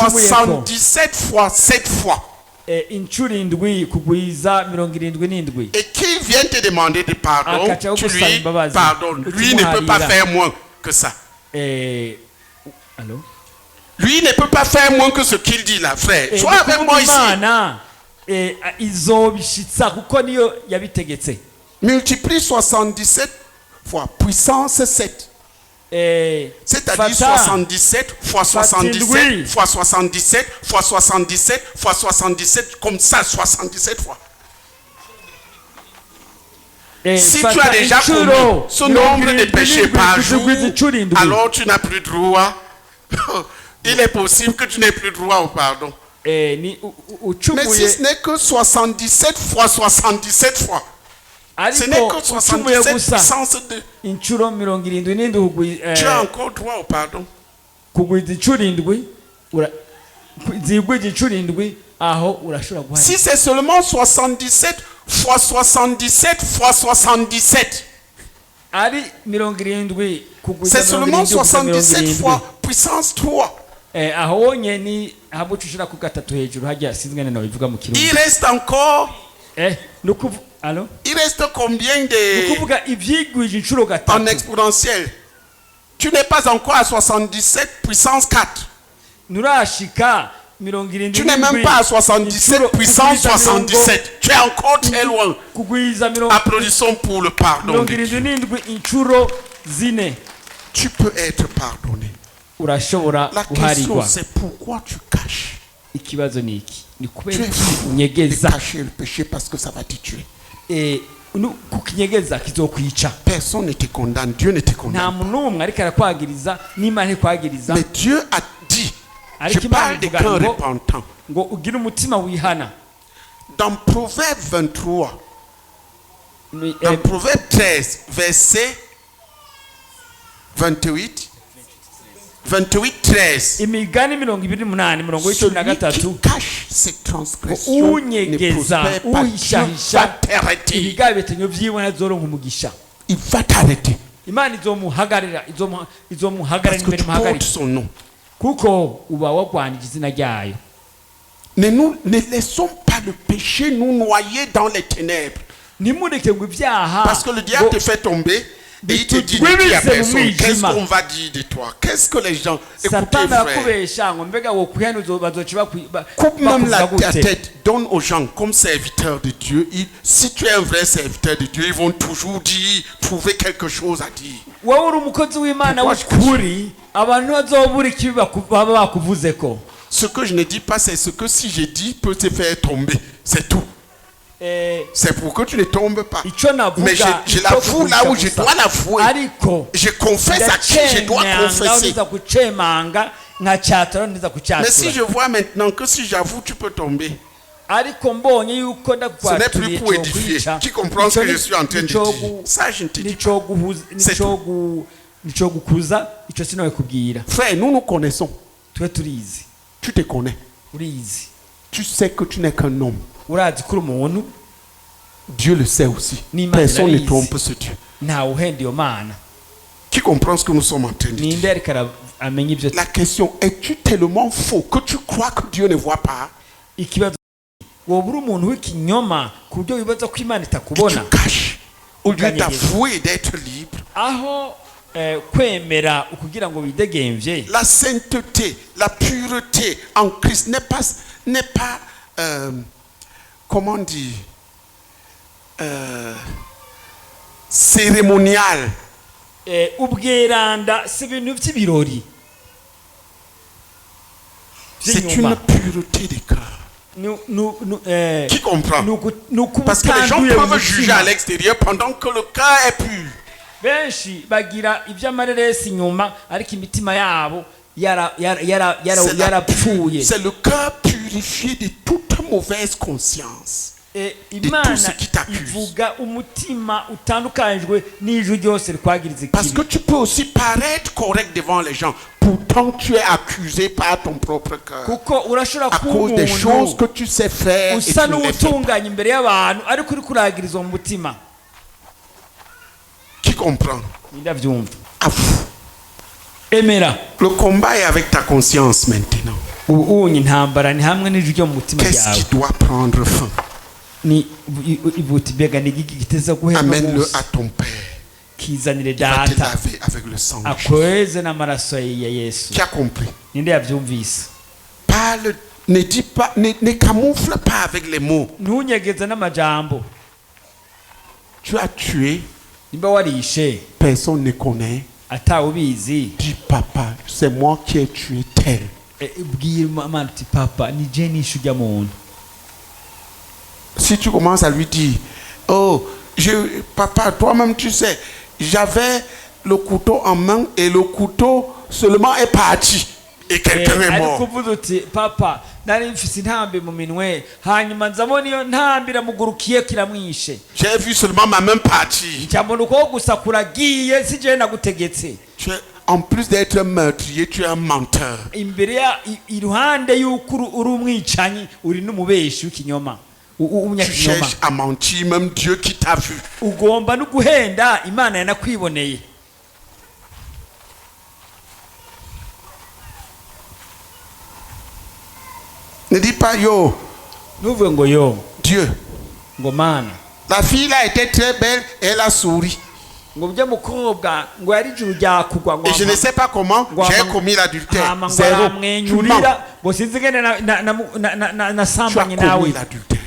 77 fois 7 fois, et qu'il vient te demander de pardon, tu lui pardonnes. Lui ne peut pas faire moins que ça. Lui ne peut pas faire moins que ce qu'il dit là, frère. Sois avec moi ici. Multiplie 77 fois puissance 7. C'est-à-dire 77 fois 77 fois 77 fois 77 fois 77, comme ça, 77 fois. Si tu as déjà commis ce nombre de péchés par jour, alors tu n'as plus droit. Il est possible que tu n'aies plus droit au pardon. Mais si ce n'est que 77 fois 77 fois, ce n'est que 77 puissance 2. Tu as encore droit au pardon. Si c'est seulement 77 fois 77 fois 77, c'est seulement 77 fois puissance 3. Il reste encore. Il reste combien de en exponentiel? Tu n'es pas encore à 77 puissance 4. Tu n'es même pas à 77 puissance 77. Tu es encore très loin. Applaudissons pour le pardon de Dieu. Tu peux être pardonné. La question c'est pourquoi tu caches. Tu es fou de cacher le péché parce que ça va te tuer. Personne ne te condamne, Dieu ne te condamne pas. Mais Dieu a dit, je parle de cœur repentant. Dans Proverbe 23, dans Proverbe 13, verset 28, 13. Celui qui cache ses transgressions ne prospère pas. Dieu va t'arrêter. Il va t'arrêter. Parce que tu portes son nom. Ne laissons pas le péché nous noyer dans les ténèbres. Parce que le diable te fait tomber. Et il te dit, qu'est-ce qu'on va dire de toi? Qu'est-ce que les gens... Écoutez, frère, coupe même ta tête, donne aux gens comme serviteurs de Dieu. Si tu es un vrai serviteur de Dieu, ils vont toujours trouver quelque chose à dire. Ce que je ne dis pas, c'est ce que si je dis peut te faire tomber. C'est tout. C'est pour que tu ne tombes pas. Mais je l'avoue là où je dois l'avouer. Je confesse à qui je dois confesser. Mais si je vois maintenant que si j'avoue, tu peux tomber. Ce n'est plus pour édifier. Qui comprend ce que je suis en train de dire? Ça, je ne te dis pas. C'est tout. Frère, nous nous connaissons. Tu te connais. Tu sais que tu n'es qu'un homme. Dieu le sait aussi. Personne ne trompe ce Dieu. Qui comprend ce que nous sommes en train de dire? La question, es-tu tellement faux que tu crois que Dieu ne voit pas? Et tu caches au lieu d'avouer et d'être libre. La sainteté, la pureté en Christ n'est pas comment on dit, cérémonial. C'est une pureté de cœur. Qui comprend? Parce que les gens peuvent juger à l'extérieur pendant que le cœur est pur. C'est le cœur purifié de toute mauvaise conscience. De tout ce qui t'accuse. Parce que tu peux aussi paraître correct devant les gens. Pourtant tu es accusé par ton propre cœur. À cause des choses que tu sais faire et tu ne les fais pas. Qui comprend? Avoue. Le combat est avec ta conscience maintenant. Qu'est-ce qui doit prendre fin? Amène-le à ton Père. Il va te laver avec le sang de Jésus. Tu as compris? Parle, ne dis pas, ne camoufle pas avec les mots. Tu as tué. Personne ne connaît. Dis papa, c'est moi qui ai tué tel. Si tu commences à lui dire, oh, papa, toi-même tu sais, j'avais le couteau en main et le couteau seulement est parti et quelqu'un est mort. Papa, j'ai vu seulement ma main partie. En plus d'être un meurtrier, tu es un menteur. Tu cherches à mentir, même Dieu qui t'a vu. Ne dis pas yo. Dieu. La fille là était très belle et elle a souri. Et je ne sais pas comment j'ai commis l'adultère. Zéro. Tu mens. Tu as commis l'adultère.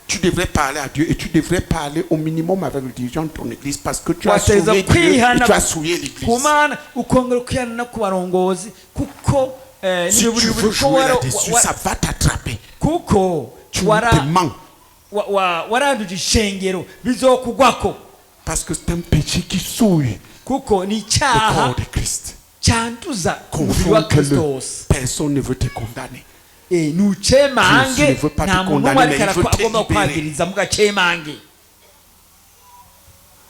Tu devrais parler à Dieu et tu devrais parler au minimum avec le dirigeant de ton église parce que tu as sauvé Dieu et tu as souillé l'église. Si tu veux jouer là-dessus, ça va t'attraper. Tu te mens. Parce que c'est un péché qui souille le corps de Christ. Confonds-le. Personne ne veut te condamner. Jésus ne veut pas te condamner, mais il veut te libérer.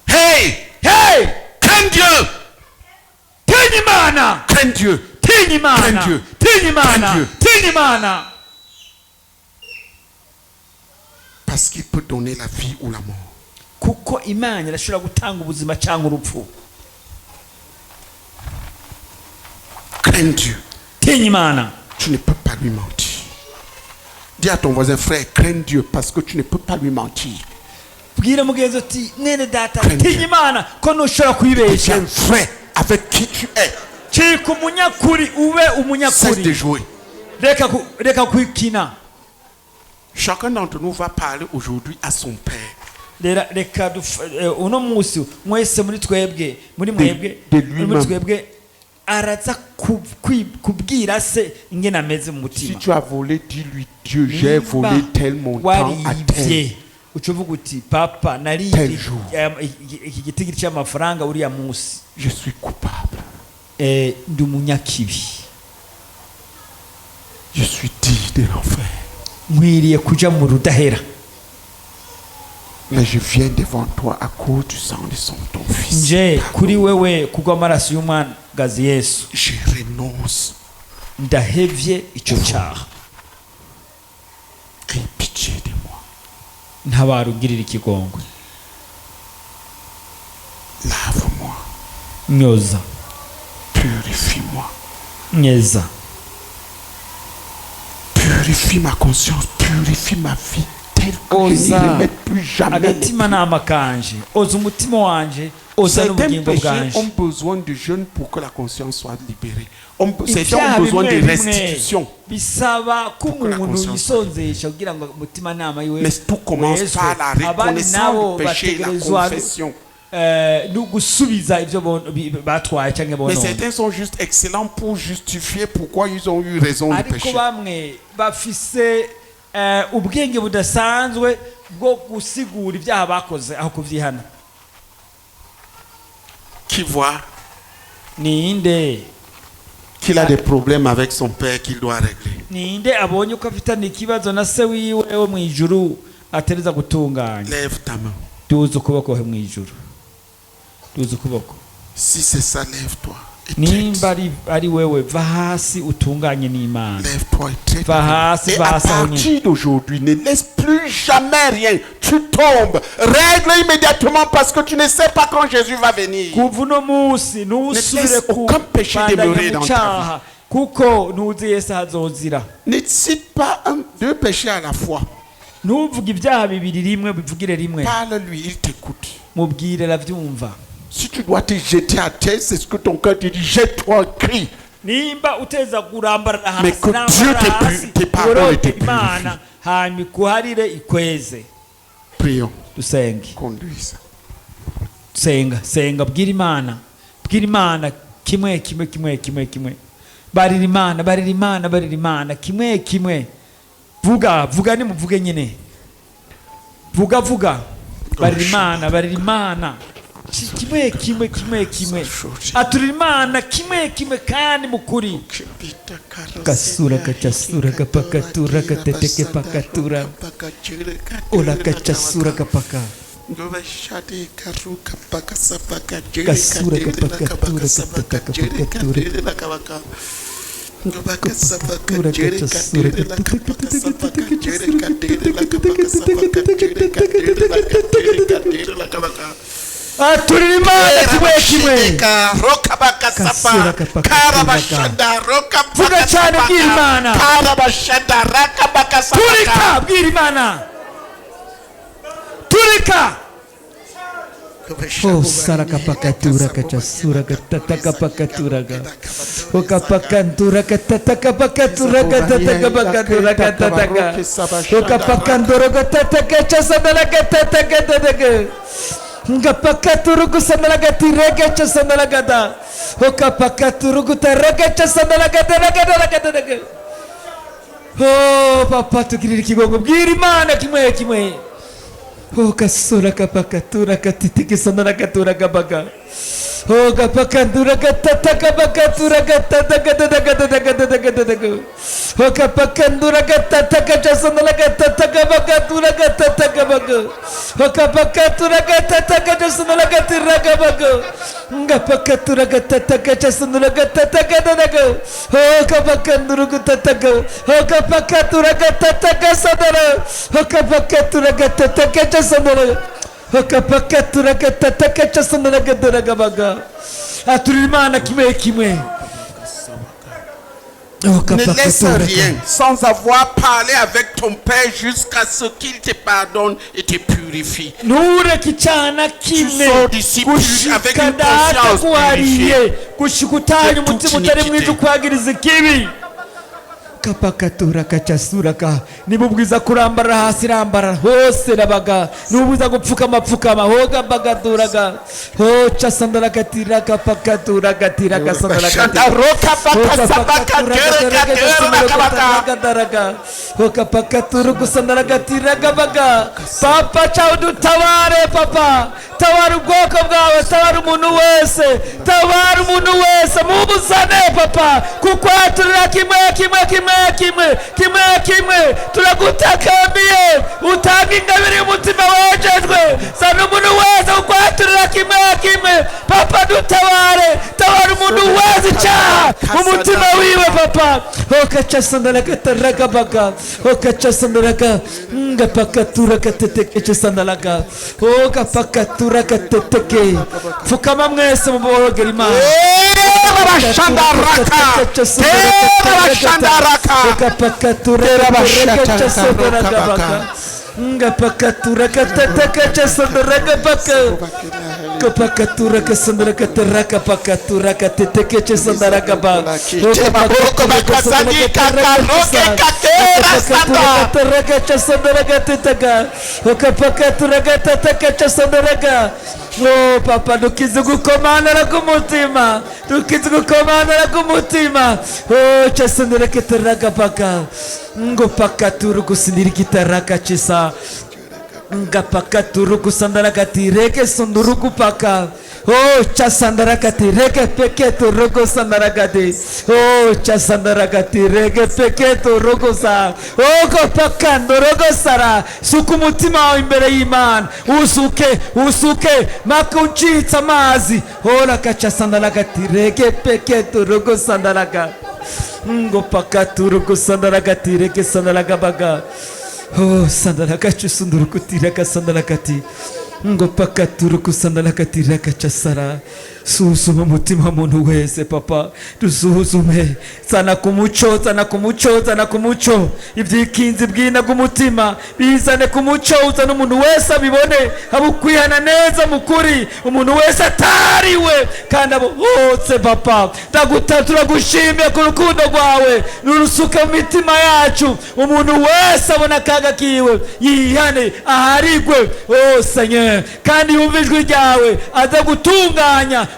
Hey! Hey! Crains Dieu! Crains Dieu! Crains Dieu! Parce qu'il peut donner la vie ou la mort. Crains Dieu. Tu ne peux pas lui mentir. Dis à ton voisin, frère, crains Dieu parce que tu ne peux pas lui mentir. Deviens vrai avec qui tu es. Cesse de jouer. Chacun d'entre nous va parler aujourd'hui à son Père. reka uno munsi mwese muri twebwe muri twebwe araza kubwira se ingene ameze mu mutima. Si tu as volé, dis-lui, Dieu, j'ai volé tel montant à tel. Ucuvuga uti papa nari iki gitigiri cy'amafaranga uriya munsi. Je suis coupable. Ndi umunyakibi. Je suis digne de l'enfer. Nkwiriye kuja mu rudahera. Mais je viens devant toi à cause du sang de ton fils. Nje kuri wewe kubw'amaraso y'umwagazi Yesu. Je renonce. Ndahevye icyo cyaha. Aie pitié de moi. Ntabarugirira ikigongwe. Lave-moi. Nyoza. Purifie-moi. Nyeza. Purifie ma conscience, purifie ma vie. Certains péchés ont besoin de jeûne pour que la conscience soit libérée. Certains ont besoin de restitution. Mais tout commence par la reconnaissance du péché et la confession. Mais certains sont juste excellents pour justifier pourquoi ils ont eu raison de pécher. Ubwenge budasanzwe bwo gusigura ibyaha bakoze aho kuvyihana. Qui voit ninde qu'il a des problèmes avec son père qu'il doit régler. Ninde abonye ko afitanye ikibazo na se wiwe wo mwijuru atereza gutunganya. Lève ta main. Duza ukuboko he mwijuru. Duza ukuboko. Si c'est ça, lève-toi. Nimba ari wewe va hasi utunganye n'Imana. Lève-toi et traite. Et à partir d'aujourd'hui, ne laisse plus jamais rien. Tu tombes. Règle immédiatement parce que tu ne sais pas quand Jésus va venir. Ne laisse aucun péché demeurer dans ta vie. Ne cite pas deux péchés à la fois. Parle-lui, il t'écoute. Si tu dois te jeter à terre, c'est ce que ton cœur te dit. Jette-toi, crie. Mais que Dieu te pardonne et te purifie. Prions. Conduis ça. Senga bwira Imana kimwe barira Imana kimwe vuga ni muvuge nyine vuga barira Imana kimwe aturira Imana kimwe kandi mukuri kasura kachasura kapakatura kateteke pakatura ola kachasura kapaka kasura kapakatura kapakatura aturira Imana kimwe vuga cyane bwira Imana turika bwira Imana turika oh sarakapakatura kachasura katakapakatura okapakantura katakapakatura katakapakatura kataka okapakandoro katakachasana katakataka ngapakaturugu sanalagatirega chasanalagada okapakaturugu tarega chasanalagadaragadaragadaraga. Oh papa tukirira kigongo bwira Imana kimwe oh kasura kapakatura katitike sanalagatura gabaga oh kapakandura katakapakatura katakataka oh kapakandura katakachasanaлагататакапakatura katakapaka oh kapakatura katakachasanaлагатирagabaga ngapakatura katakachasanaлагататакатaka oh kapakandura katakaka oh kapakatura katakakasadara oh kapakatura katakachasanaлагататaka okapakatura katakachasanaлагатирagabaga aturira Imana kimwe. Ne laisse rien sans avoir parlé avec ton Père jusqu'à ce qu'il te pardonne et te purifie. Tu sors d'ici avec une conscience purifiée de toute iniquité. kapakatura kacasuraka nibubwiza kurambara hasi rambara hose rabaga nubuza gupfukama pfukama hoga bagaduraga ho chasandara katira kapakatura katira kasandara katira roka bakasabaka ho kapakatura kusandara katira gabaga papa chaudu taware papa tawara ubwoko bwawe tawara umuntu wese tawara umuntu wese mubuzane papa kukwaturira kimwe turagutakambiye utanga ingabire y'umutima wejejwe sana umuntu wese ukwaturira kimwe papa dutabare tawara umuntu wese icyaha mu mutima wiwe papa okacasandara kataraga baga okacasandaraga ngapakatura kateteke sandalaga okapakatura kateteke fukama mwese mubogera imana ngapakatura kateteke sandalaga baka kapakatura kasandara kataraka pakatura kateteke sandalaga baka okapakatura kataraka sandalaga teteka okapakatura kateteke sandalaga oh papa dukizugukomanara kumutima oh chasandara kataraka paka ngo pakatura kusindiri kitaraka chisa ngapakaturu kusandara katireke sunduruku paka oh chasandara katireke peketo roko sandara kati oh chasandara katireke peketo roko sa oh kopakando roko sara sukumutima imbere y'Imana usuke makunchitsa amazi oh rakachasandara katireke peketo roko sandara ka ngo pakaturu kusandara katireke sandara kabaga oh sandalaka chusundurukutira kasandalakati ngo pakaturuku sandalakatira kachasara susuma mutima muntu wese papa dusuzume sana kumuco ibyikinzi bwina gumutima bizane kumuco uzana umuntu wese abibone abukwihana neza mukuri umuntu wese atariwe kandi abo hose papa ndagutatura gushimye ku rukundo rwawe nurusuka mu mitima yacu umuntu wese abona kaga kiwe yihane aharigwe oh Seigneur kandi yumva ijwi ryawe aza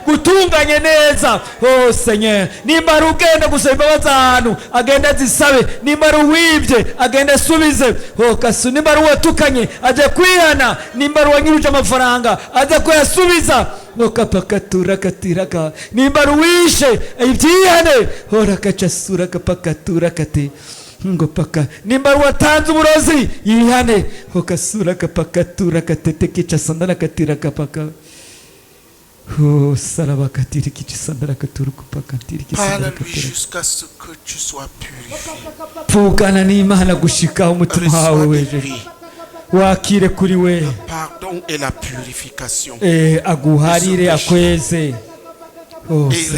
gutunganye neza oh Seigneur nimba rugenda gusaba imbabazi ahantu agenda zisabe nimba ruwibye agenda subize oh kasu nimba ruwatukanye aje kwihana nimba ruwanyiruje amafaranga aje kuyasubiza okapakatura katiraka nimba ruwishe ibyihane ora kacasura kapakatura kati ngo paka nimba watanze uburozi yihane okasura kapakatura kateteke chasandana katira kapaka oh saraba katira kichisandana katuruku pakatira kisandana katira jusqu'à ce que tu sois purifié pugana n'Imana gushika umutima wawe weje wakire kuri we pardon et la purification aguharire akweze et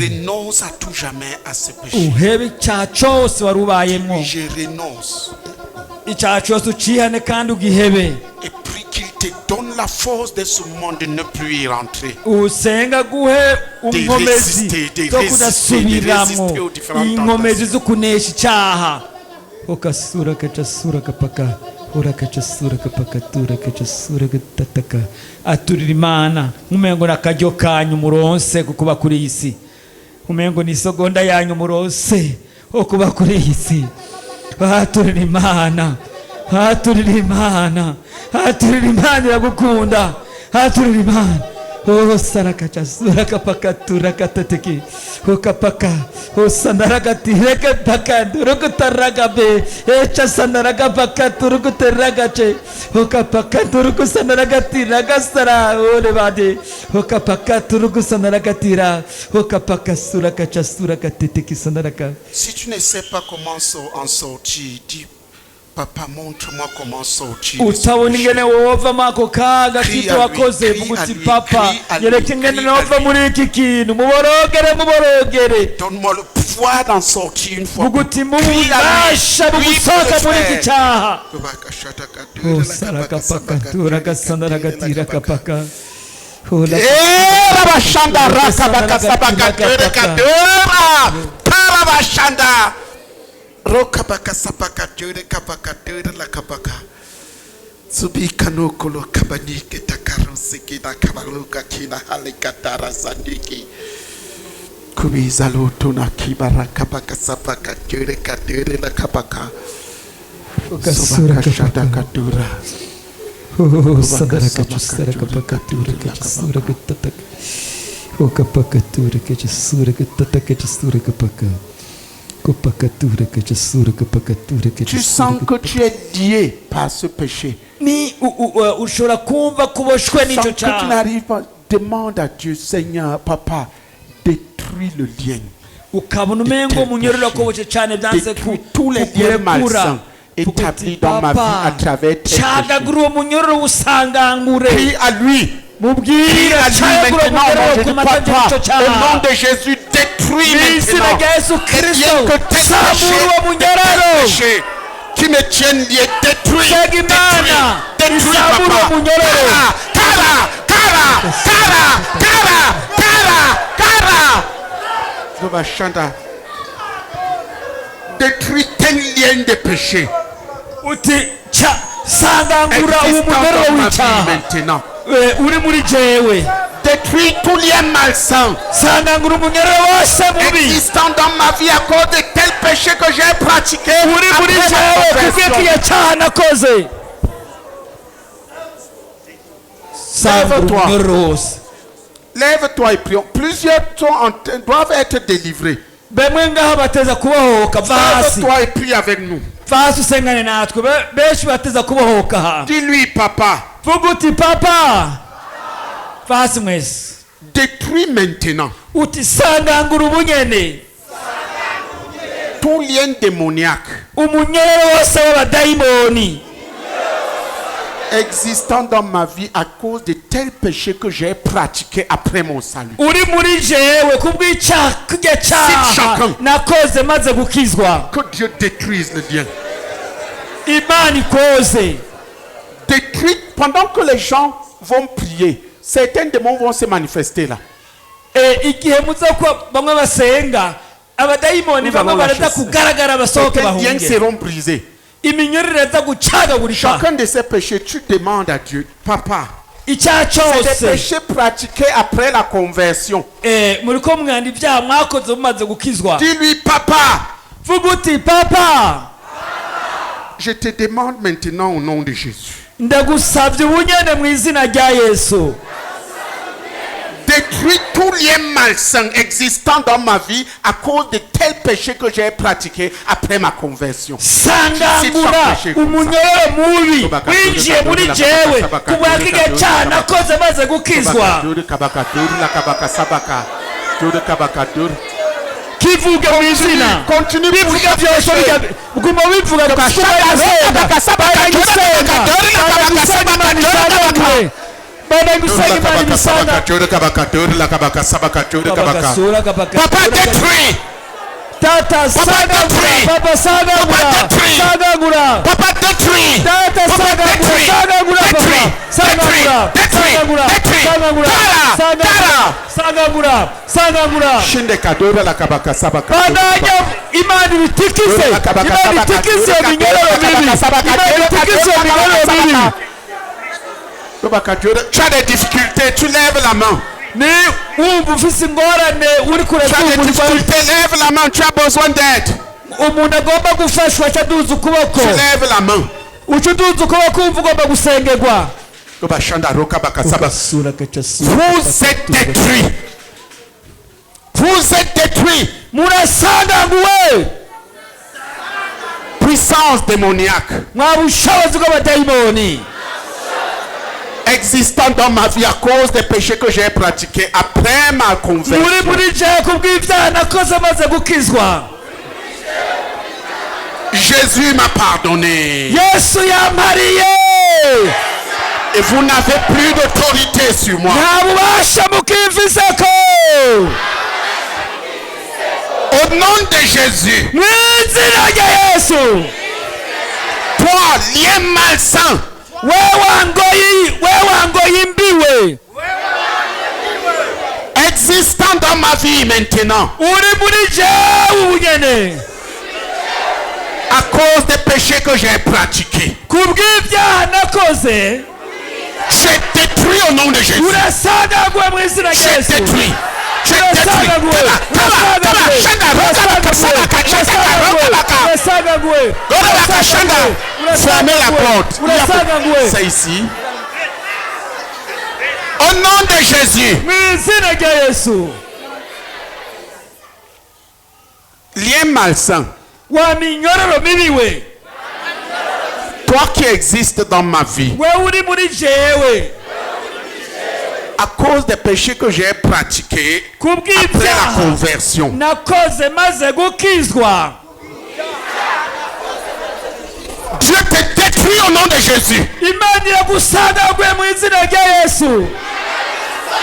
renonce à tout jamais à ce péché. uhebe cyacose warubayemo Je renonce icyacose ucihane kandi ugihebe et prie qu'il te donne la force de ce monde de ne plus y rentrer. usenga guhe unkomezi zo kudasubiramo inkomezi zo kunesha icyaha ukasura kacasura kapaka urakacasura kapakatura kacasura gatataka aturira Imana umengo nakajyo kanyu muronse kukuba kuri iyi si umengo ni segonda yanyu muronse okuba kuri iyi si aturira Imana iragukunda aturira Imana oh sarakacha suraka pakatura katateki okapaka osandaraga tireke pakanduruk taragabe echa sandaraga pakaturuk teragache okapaka turuk sandaraga tiraga sara ole bade okapaka turuk sandaraga tira okapaka suraka chasuraka teteki sandaraka. Si tu ne sais pas comment en sortir, dis Papa, montre-moi comment sortir. Utabona ingene wova mako kaga kito wakoze muguti papa yereke ingene nova muri iki kintu muborogere donne-moi le pouvoir d'en sortir une fois. muguti mubasha bugusoka muri iki cyaha osaraka paka turaka sandaraga tiraka paka Rabashanda rakabaka sabaka tereka dora Parabashanda Rokabaka sapaka ture kabaka ture la kabaka. Subi kanokolo kabanike takarunsiki na kabaruka kina halikatara sandiki. Kubizalo tuna kibara kabaka sapaka ture kature la kabaka. Sobaka shata katura. Sadara kachusara kabaka ture kachusura katatak. Okapaka ture kachusura katatak kachusura kapaka. Tu sens que tu es lié par ce péché. Sans que tu n'arrives pas, demande à Dieu, Seigneur, Papa, détruis le lien. Détruis tous les liens malsains établis dans ma vie à travers tes péchés. Prie à lui. Prie à lui maintenant, Papa, au nom de Jésus, détruis maintenant les liens que tes péchés qui me tiennent lié, détruis, Papa. Kara. Détruis tes liens de péché. Existant dans ma vie maintenant. Détruis tous les liens malsains existant dans ma vie à cause de tel péché que j'ai pratiqué. Lève-toi et prions. Plusieurs doivent être délivrés. Lève-toi et prie avec nous. Dis-lui, Papa. Détruis maintenant tout lien démoniaque existant dans ma vie à cause de tel péché que j'ai pratiqué après mon salut. Que Dieu détruise le lien. Détruis pendant que les gens vont prier. Certains démons vont se manifester là. Les liens seront brisés. Chacun de ces péchés, tu demandes à Dieu, Papa. C'est des péchés pratiqués après la conversion. Dis-lui, Papa. Je te demande maintenant au nom de Jésus. Détruis tous les malsains existants dans ma vie à cause de tel péché que j'ai pratiqué après ma conversion. Continue Papa détruit. Papa détruit. Papa détruit. Tu as des difficultés, tu lèves la main. Tu as des difficultés, lève la main, tu as besoin d'aide. Tu lèves la main. Vous êtes détruits. Vous êtes détruits. Puissance démoniaque existant dans ma vie à cause des péchés que j'ai pratiqués après ma conversion. Jésus m'a pardonné. Et vous n'avez plus d'autorité sur moi. Au nom de Jésus. Toi, lien malsain. Existant dans ma vie maintenant. À cause des péchés que j'ai pratiqués. J'ai détruit au nom de Jésus. J'ai détruit. Fermez la porte. C'est ici. Au nom de Jésus. Lien malsain. Toi qui existes dans ma vie. À cause des péchés que j'ai pratiqués après la conversion. Dieu te détruit au nom de Jésus.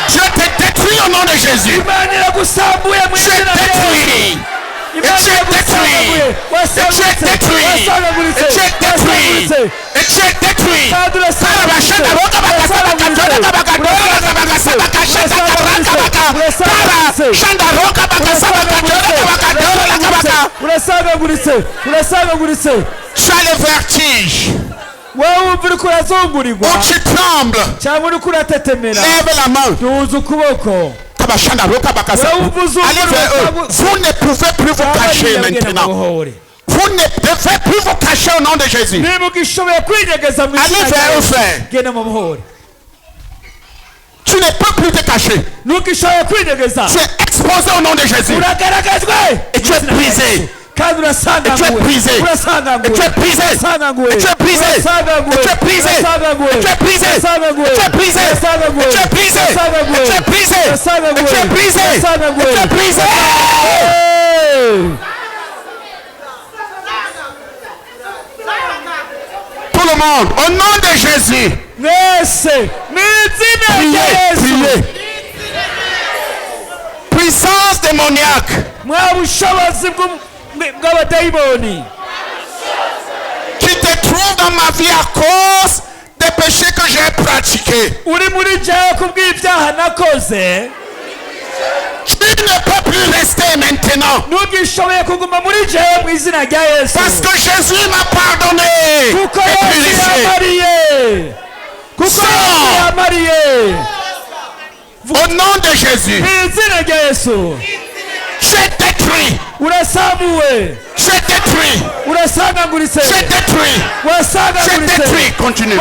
Dieu te détruit au nom de Jésus. Dieu détruit. Et tu es détruit. Et tu es détruit. Et tu es détruit. Et tu es détruit. Tu as le vertige. Où tu trembles. Lève la main. Allez vers eux. Vous ne pouvez plus vous cacher maintenant. Vous ne devez plus vous cacher au nom de Jésus. Allez vers eux, frère. Tu ne peux plus te cacher. Tu es exposé au nom de Jésus. Et tu es brisé. Et tu es brisé. Et tu es brisé. Et tu es brisé. Et tu es brisé. Et tu es brisé. Et tu es brisé. Et tu es brisé. Et tu es brisé. Et tu es brisé. Et tu es brisé. Tout le monde, au nom de Jésus. Priez. Puissance démoniaque. Qui te trouve dans ma vie à cause des péchés que j'ai pratiqués. Tu ne peux plus rester maintenant. Parce que Jésus m'a pardonné et purifié. Au nom de Jésus. J'ai détruit. J'ai détruit. J'ai détruit. J'ai détruit. Continue.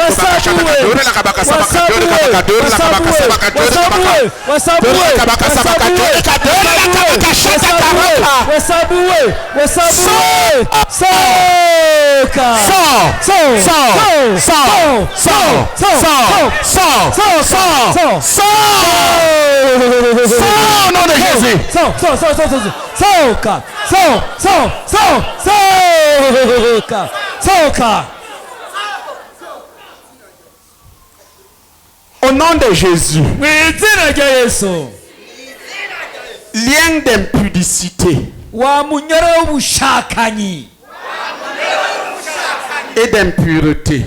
Au nom de Jésus. Au nom de Jésus. Lien d'impudicité et d'impureté.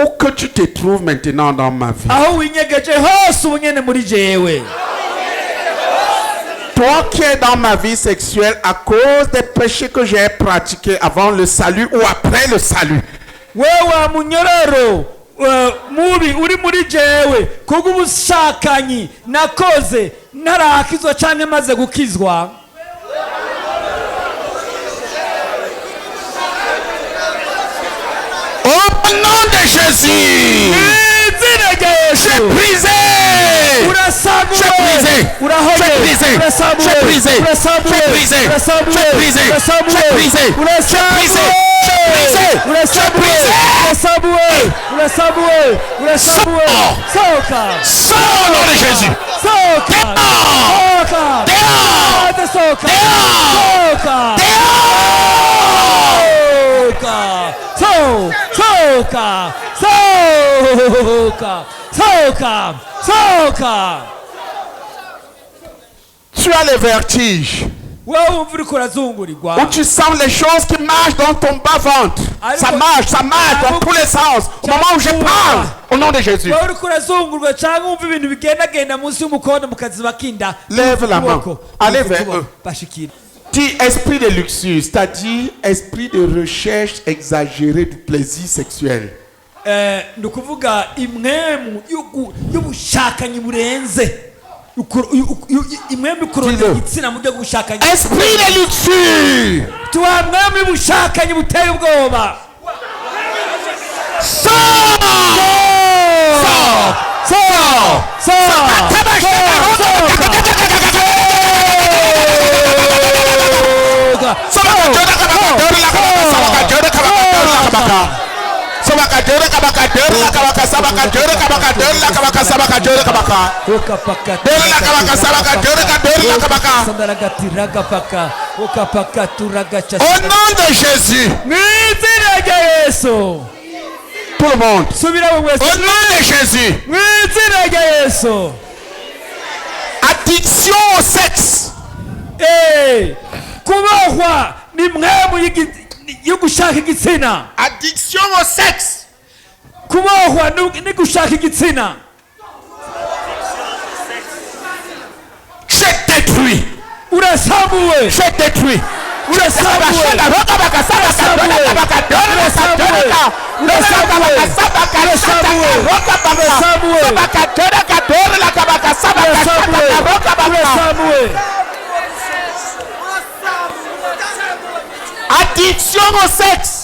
Où que tu te trouves maintenant dans ma vie. Toi qui es dans ma vie sexuelle à cause des péchés que j'ai pratiqués avant le salut ou après le salut. mubi uri muri jewe kubw'ubushakanyi nakoze narakizwa cyane maze gukizwa. Au nom de Jésus, j'ai brisé. J'ai brisé. J'ai brisé. J'ai brisé. J'ai brisé. J'ai brisé. J'ai brisé. J'ai brisé. J'ai brisé. Sors au nom de Jésus. Tu as le vertige. Où tu sens les choses qui marchent dans ton bas-ventre. Ça marche dans tous les sens. Au moment où je parle, au nom de Jésus. Lève la main. Allez vers eux. Dis esprit de luxure, c'est-à-dire esprit de recherche exagérée du plaisir sexuel. Nukuvuga imwemu y'ubushakanyi burenze. Imwemu kurondera igitsina mu byo gushakanya. Esprit de luxure. Tuwa mwemu y'ubushakanyi buteye ubwoba. Au nom de Jésus. Tout le monde. Au nom de Jésus. Addiction au sexe. Addiction au sexe. Je détruis. Je détruis. Addiction au sexe.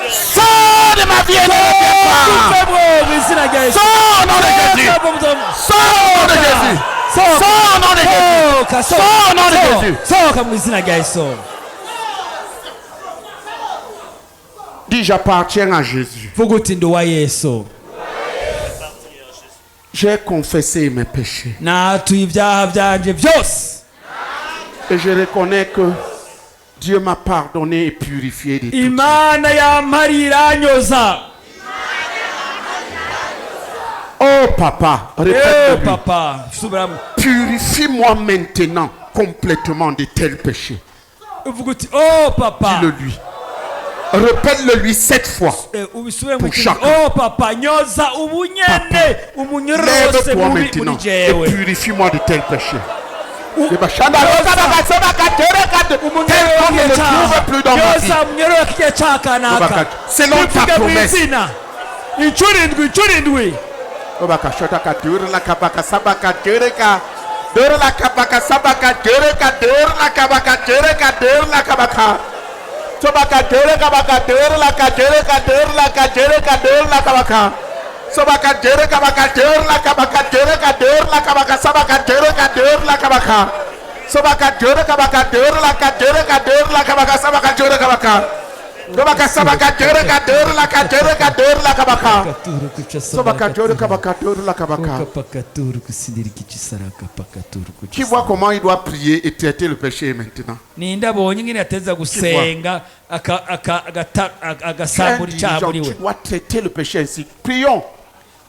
Sors de ma vie et ne reviens pas. Sors au nom de Jésus. Sors au nom de Jésus. Sors au nom de Jésus. Sors au nom de Jésus. Dis j'appartiens à Jésus. J'ai confessé mes péchés. Et je reconnais que Dieu m'a pardonné et purifié de tout. Oh papa, répète-le. Purifie-moi maintenant complètement de tels péchés. Oh papa. Dis-le lui. Répète-le lui 7 fois. Pour chacun. Oh papa, nyoza ubunyene umunyorose maintenant et purifie-moi de tels péchés. Je ne me trouve plus dans ma vie. Selon ta promesse. Qui voit comment il doit prier et traiter le péché maintenant? Tu dois traiter le péché ainsi. Prions.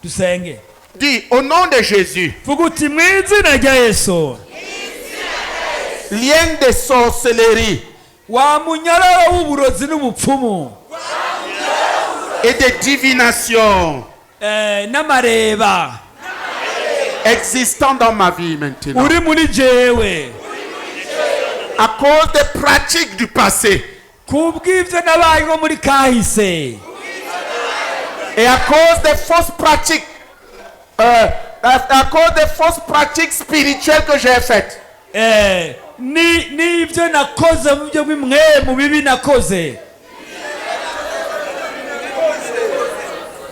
Dis au nom de Jésus. Lien de sorcellerie et de divination existant dans ma vie maintenant. À cause des pratiques du passé. Et à cause des fausses pratiques, à cause des fausses pratiques spirituelles que j'ai faites.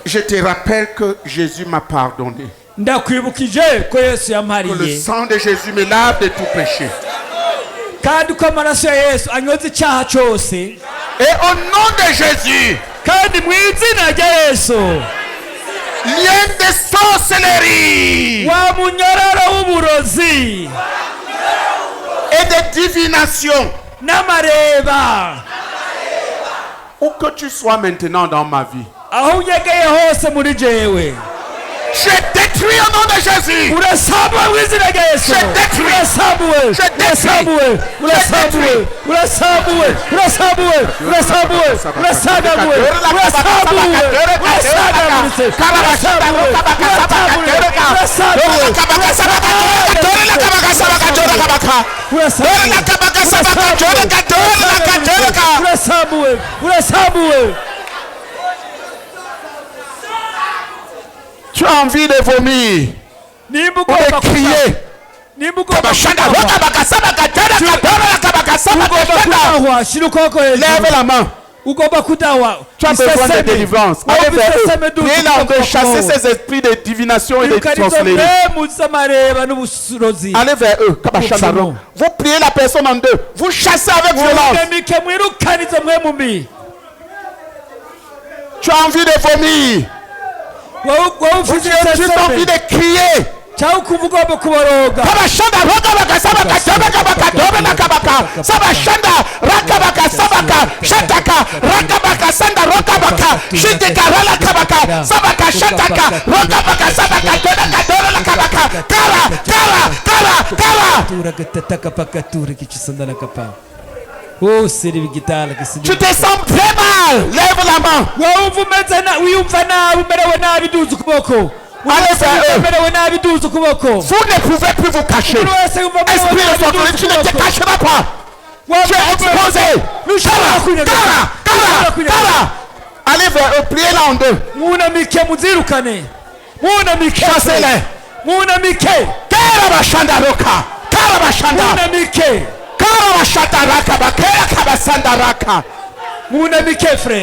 Je te rappelle que Jésus m'a pardonné. Que le sang de Jésus me lave de tout péché. Et au nom de Jésus, lien de sorcellerie et de divination, où que tu sois maintenant dans ma vie, je détruis au nom de Jésus. Je détruis. Je détruis. Tu as envie de vomir ou de crier. Lève la main. Tu as besoin de délivrance. Allez vers eux. Priez-la de chasser ces esprits de divination et de sorcellerie. Allez vers eux. Vous priez la personne en deux. Vous chassez avec violence. Tu as envie de vomir. Tu as envie de crier. Tu te sens très mal. Lève la main. Allez vers eux. Vous ne pouvez plus vous cacher. Esprit de sorcellerie, tu ne te cacheras pas. Tu es exposé. Allez vers eux, priez-la en deux. Chassez-les.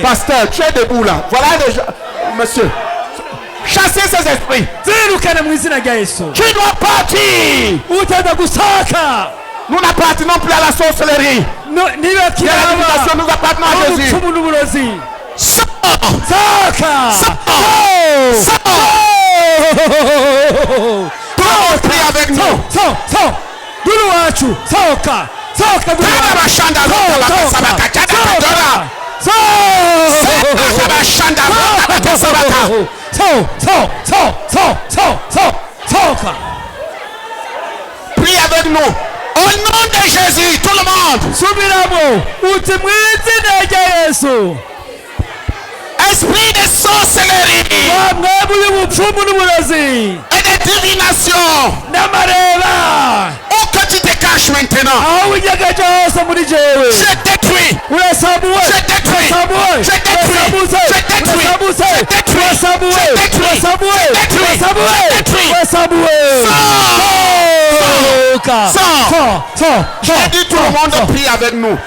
Pasteur, tu es debout là. Voilà les gens. Monsieur. Chassez ces esprits. Tu dois partir. Nous n'appartenons plus à la sorcellerie. Nous appartenons à Jésus. Sors. Prie avec nous. Prie avec nous. Au nom de Jésus, tout le monde. Esprit de sorcellerie et de divination. Où que tu te caches maintenant, je détruis. J'ai dit tout le monde prie avec nous.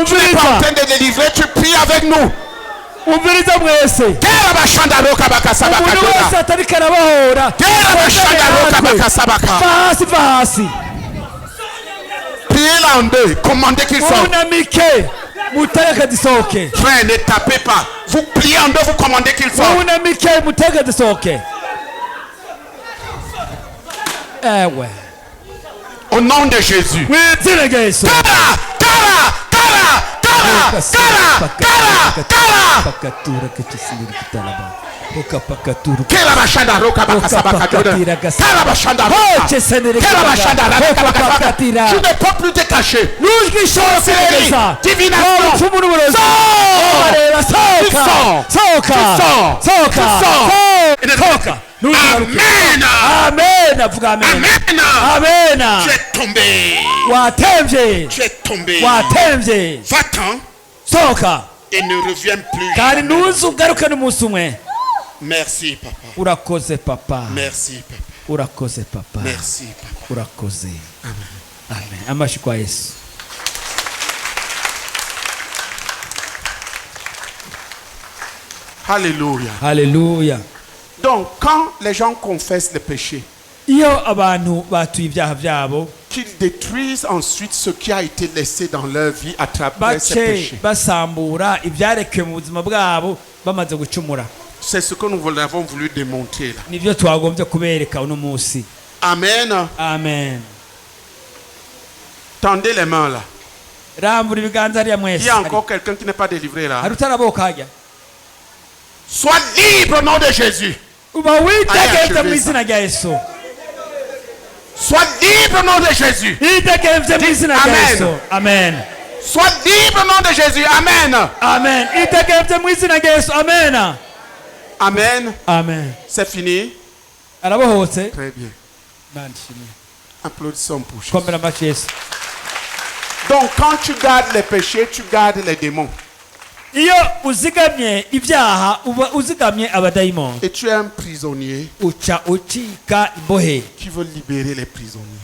Tu n'es pas en train de délivrer, tu pries avec nous. Priez-la en deux, commandez qu'il sorte. Frère, ne tapez pas. Vous priez en deux, vous commandez qu'il sorte. Au nom de Jésus. Tu ne peux plus te cacher. Amen. Tu es tombé. Va-t'en. Et ne reviens plus. Merci papa. Merci papa. Amen. Alléluia. Donc quand les gens confessent le péché, qu'ils détruisent ensuite ce qui a été laissé dans leur vie à travers ces péchés. C'est ce que nous avons voulu démontrer là. Amen. Tendez les mains là. Il y a encore quelqu'un qui n'est pas délivré là. Sois libre au nom de Jésus. Sois libre au nom de Jésus. Amen. Sois libre au nom de Jésus. Amen. C'est fini. Très bien. Applaudissons pour Jésus. komera amashyi Yesu. Donc quand tu gardes les péchés, tu gardes les démons. iyo uzigamye ibyaha uba uzigamye abadayimoni. Et tu es un prisonnier uca ucika imbohe. qui veut libérer les prisonniers.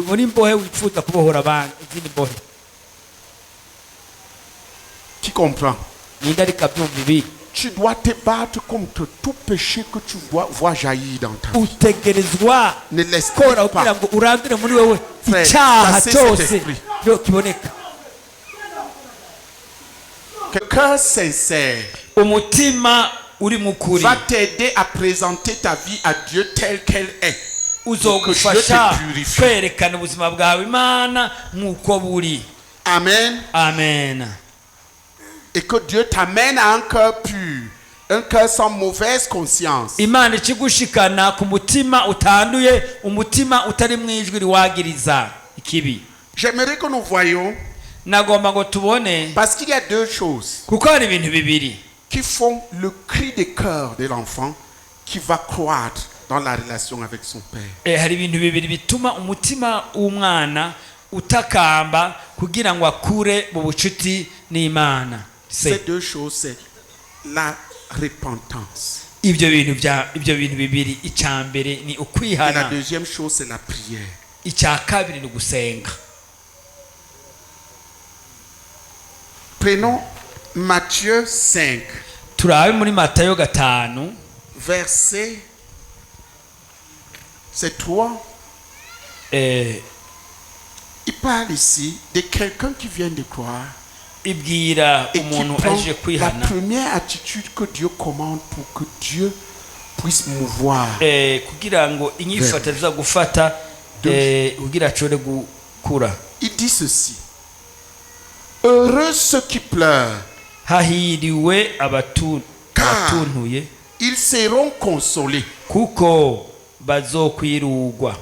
muri imbohe wifuza kubohora abantu izindi mbohe. Qui comprend? ninde ariko abyumva ibi? Tu dois te battre contre tout péché que tu vois jaillir dans ta vie. utegerezwa Ne laisse kora pas. kugira ngo urandure muri wewe Frère, icyaha chasser cyose cet esprit. yo kiboneka. Que cœur sincère umutima uri mu kuri va t'aider à présenter ta vie à Dieu telle qu'elle est. uzogufasha kwerekana ubuzima bwawe Imana nk'uko buri. Amen. Amen. Et que Dieu t'amène à un cœur pur, un cœur sans mauvaise conscience. Imana ikigushikana ku mutima utanduye, umutima utari mu ijwi riwagiriza ikibi. J'aimerais que nous voyions, nagomba ngo tubone, parce qu'il y a deux choses kuko hari ibintu bibiri qui font le cri de cœur de l'enfant qui va croître dans la relation avec son père. hari ibintu bibiri bituma umutima w'umwana utakamba kugira ngo akure mu bucuti n'Imana. Ces deux choses, c'est la repentance. ibyo bintu bibiri, icya mbere ni Et la ukwihana, deuxième chose, c'est la prière. icya kabiri ni ugusenga. Prenons Matthieu 5, turabe muri Matayo 5 verset, c'est 3. Il parle ici de quelqu'un qui vient de croire ibwira et qui umuntu prend aje la kwihana, première attitude que Dieu commande pour que Dieu puisse mouvoir. kugira ngo inyifato ziza gufata kugira ashobore gukura. Il dit ceci: heureux ceux qui pleurent, hahiriwe abatuntuye, ils seront consolés. kuko bazokwirugwa.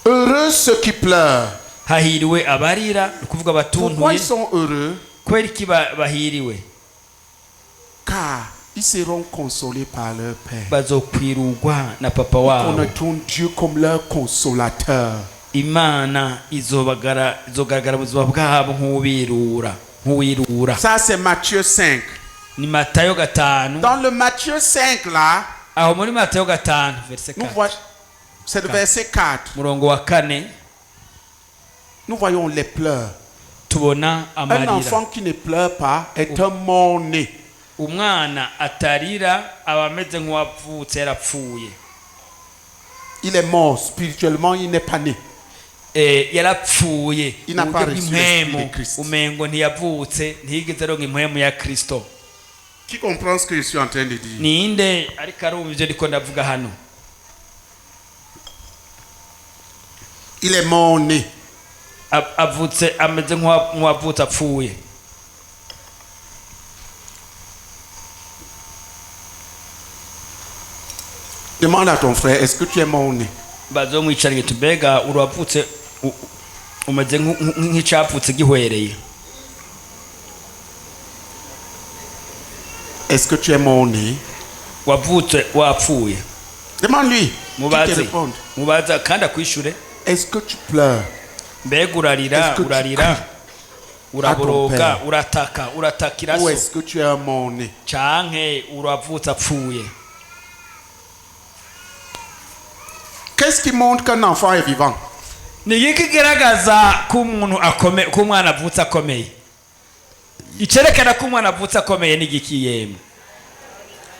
Heureux ceux qui pleurent. hahiriwe abarira, kuvuga Pourquoi batuntuye. ils sont heureux? Kweli ki bahiriwe? Car ils seront consolés par leur Père. bazokwirugwa na papa On wabo. retourne Dieu comme leur consolateur. Imana izogaragara ubuzima bwabo nk'uwirura. Ça c'est Matthieu 5. Ni Matayo 5. Dans le Matthieu 5 là, aho muri Matayo 5 verset nous 4, voyons, c'est le verset 4. murongo wa 4, Nous voyons les pleurs. tubona Un amarira. enfant qui ne pleure pas est un mort-né. umwana atarira aba ameze nk'uwavutse yarapfuye. Il est mort spirituellement, il n'est pas né. yarapfuye Il n'a pas reçu l'esprit de impwemu, Christ. umengo ntiyavutse, ntiyigeze aronka impwemu ya Kristo. Qui comprend ce que je suis en train de dire? ninde ariko arumva ibyo ndiko ndavuga hano? Il est mort-né. avutse ameze nk'uwavutse apfuye. Demande à ton frère, est-ce que tu es mort-né? bazomwicarire tubega uravutse umeze nk'icyapfutse gihwereye. Est-ce que tu es mort-né? wavutse wapfuye. Demande-lui. Qu'il te réponde. mubaza kandi akwishure. Est-ce que tu pleures? mbega urarira, Est-ce que tu urarira, cries uraboroga, à ton uratakira Ou so, est-ce que tu es un mort-né? canke uravutse apfuye? Qu'est-ce qui montre qu'un enfant est vivant? ni iki kigaragaza ko umuntu akomeye, ko umwana avutse akomeye? icerekana ko umwana avutse akomeye ni igiki yemwe?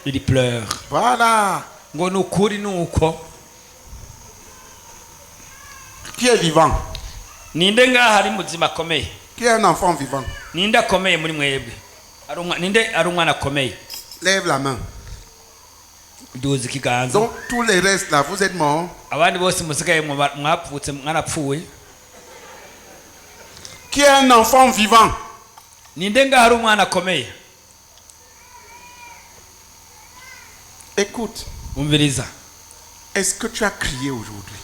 il pleure. Voilà. ngo ni ukuri ni uko. Qui est vivant? ninde ngaha ari muzima akomeye? Qui est un enfant vivant? ninde akomeye muri mwebwe? ninde ari umwana akomeye? Lève la main. duze ikiganza. Donc tous les restes là, vous êtes morts. abandi bose musigaye mwapfutse mwarapfuye. Qui est un enfant vivant? ninde ngaha ari umwana akomeye? Écoute, umviriza. est-ce que tu as crié aujourd'hui?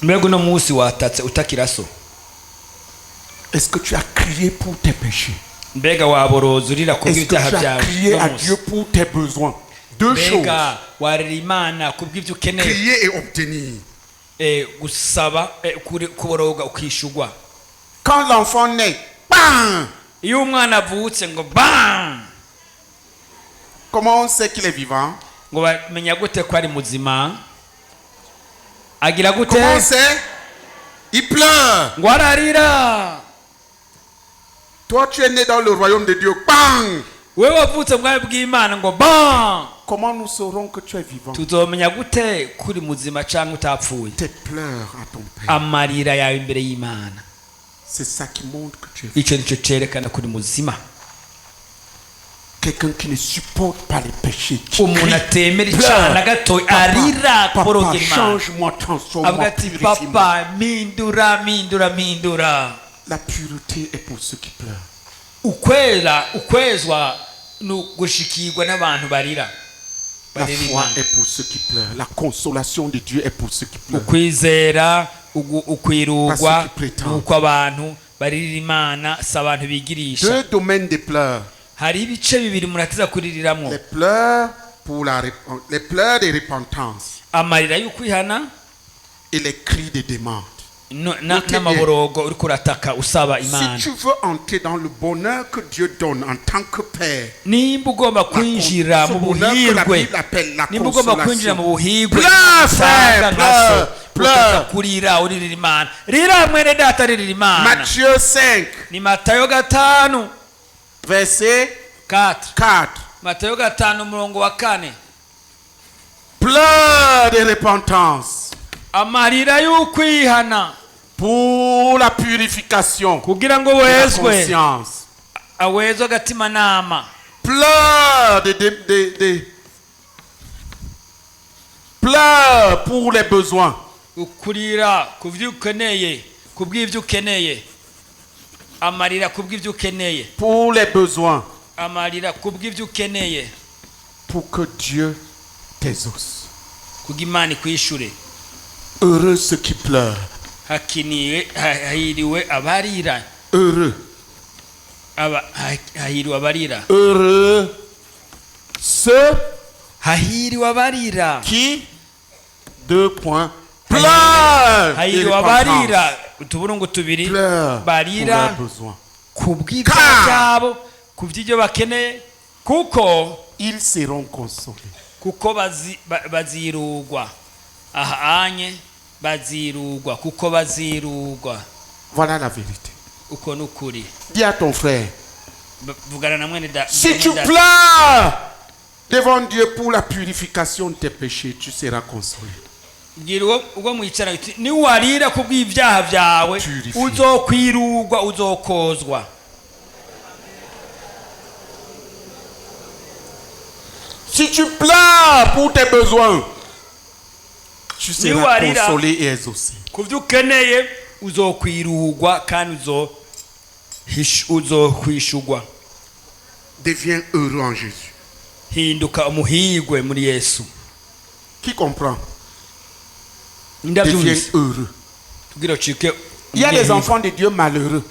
mbega uno munsi watatse utakira so? Est-ce que tu as crié pour tes péchés? mbega waboroza urira ku Est-ce que bw'ibyaha tu as byawe? crié uno à munsi? Dieu pour tes besoins? Deux choses. Crier et obtenir. Quand l'enfant naît, bam! Comment on sait qu'il est vivant? Comment on sait? Il pleure. Toi, tu es né dans le royaume de Dieu. Bang! Comment nous saurons que tu es vivant? Tes pleurs à ton Père. C'est ça qui montre que tu es vivant. Quelqu'un qui ne supporte pas les péchés. Qui crie, Papa, change-moi, transforme-moi, purifie-moi. La pureté est pour ceux qui pleurent. La foi est pour ceux qui pleurent. La consolation de Dieu est pour ceux qui pleurent. Deux domaines de pleurs. Les pleurs de repentance et les cris de demande. Si tu veux entrer dans le bonheur que Dieu donne en tant que Père, ce bonheur que la Bible appelle la consolation. Pleure, frère, pleure. Matthieu 5, verset 4. Pleure de repentance pour la purification de la conscience. Pleure pleure pour les besoins. Pour les besoins. Pour que Dieu t'exauce. Heureux ceux qui pleurent. Heureux. Heureux ceux qui, 2 points, pleurent. Pleurent pour leurs besoins. Car ils seront consolés. Voilà la vérité. Dis à ton frère, si tu pleures devant Dieu pour la purification de tes péchés, tu seras consolé. Si tu pleures pour tes besoins, tu seras consolé et exaucé. Deviens heureux en Jésus. Qui comprend? Deviens heureux. Il y a des enfants de Dieu malheureux.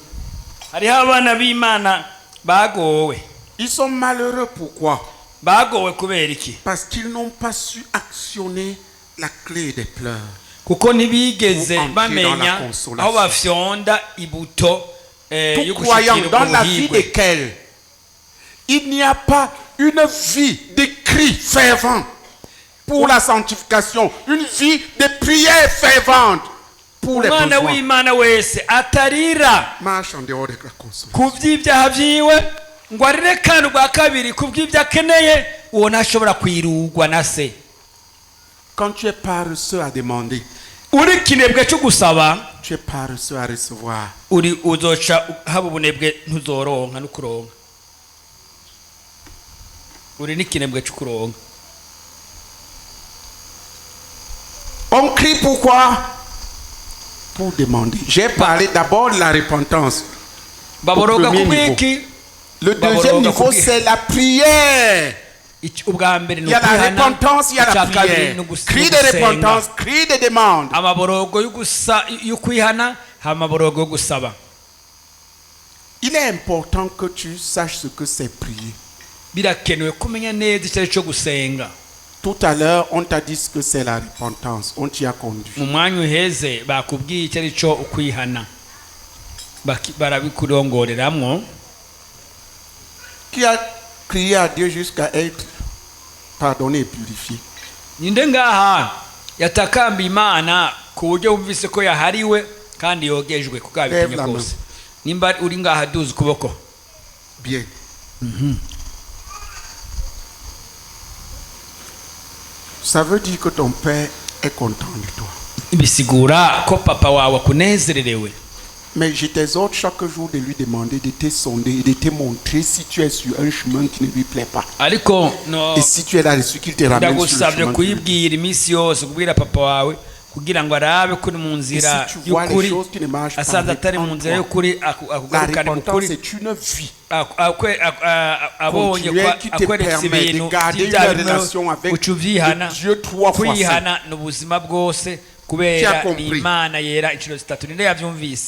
Ils sont malheureux pourquoi? Parce qu'ils n'ont pas su actionner la clé des pleurs. Tout croyant dans la vie desquels il n'y a pas une vie de cris fervents pour la sanctification, une vie de prière fervente pour les besoins. Marche en dehors de la consolation. Quand tu es paresseux à demander, tu es paresseux à recevoir. On crie pourquoi? Pour demander. J'ai parlé d'abord de la repentance. Le deuxième niveau, c'est la prière. Il y a la repentance, il y a la prière. Cri de repentance, cri de demande. Il est important que tu saches ce que c'est prier. birakenewe kumenya neza icyo ari cyo gusenga. Tout à l'heure, on t'a dit que c'est la repentance. On t'y a conduit. Mu mwanya uheze bakubwiye icyo ari cyo ukwihana, barabikurongoreramwo. Qui a crié à Dieu jusqu'à être pardonné et purifié? Ninde ngaha yatakamba Imana ku buryo wumvise ko yahariwe kandi yogejwe kugabitinye kose? Nimba uri ngaha duze ukuboko. Bien. Ça veut dire que ton père est content de toi. Bisigura ko papa wawe akunezererewe. Mais je t'exhorte chaque jour de lui demander de te sonder et de te montrer si tu es sur un chemin qui ne lui plaît pas. Ariko no. Et si tu es là-dessus, qu'il te ramène sur le chemin. Kuyibwira imisi yose kubwira papa wawe kugira ngo arabe ko mu nzira y'ukuri asanze atari mu nzira y'ukuri akugarukane mu kuri. C'est une vie. Abonye ko akweretse ibintu ucuvyihana kwihana n'ubuzima bwose kubera Imana yera inshuro zitatu. Ninde yavyumvise?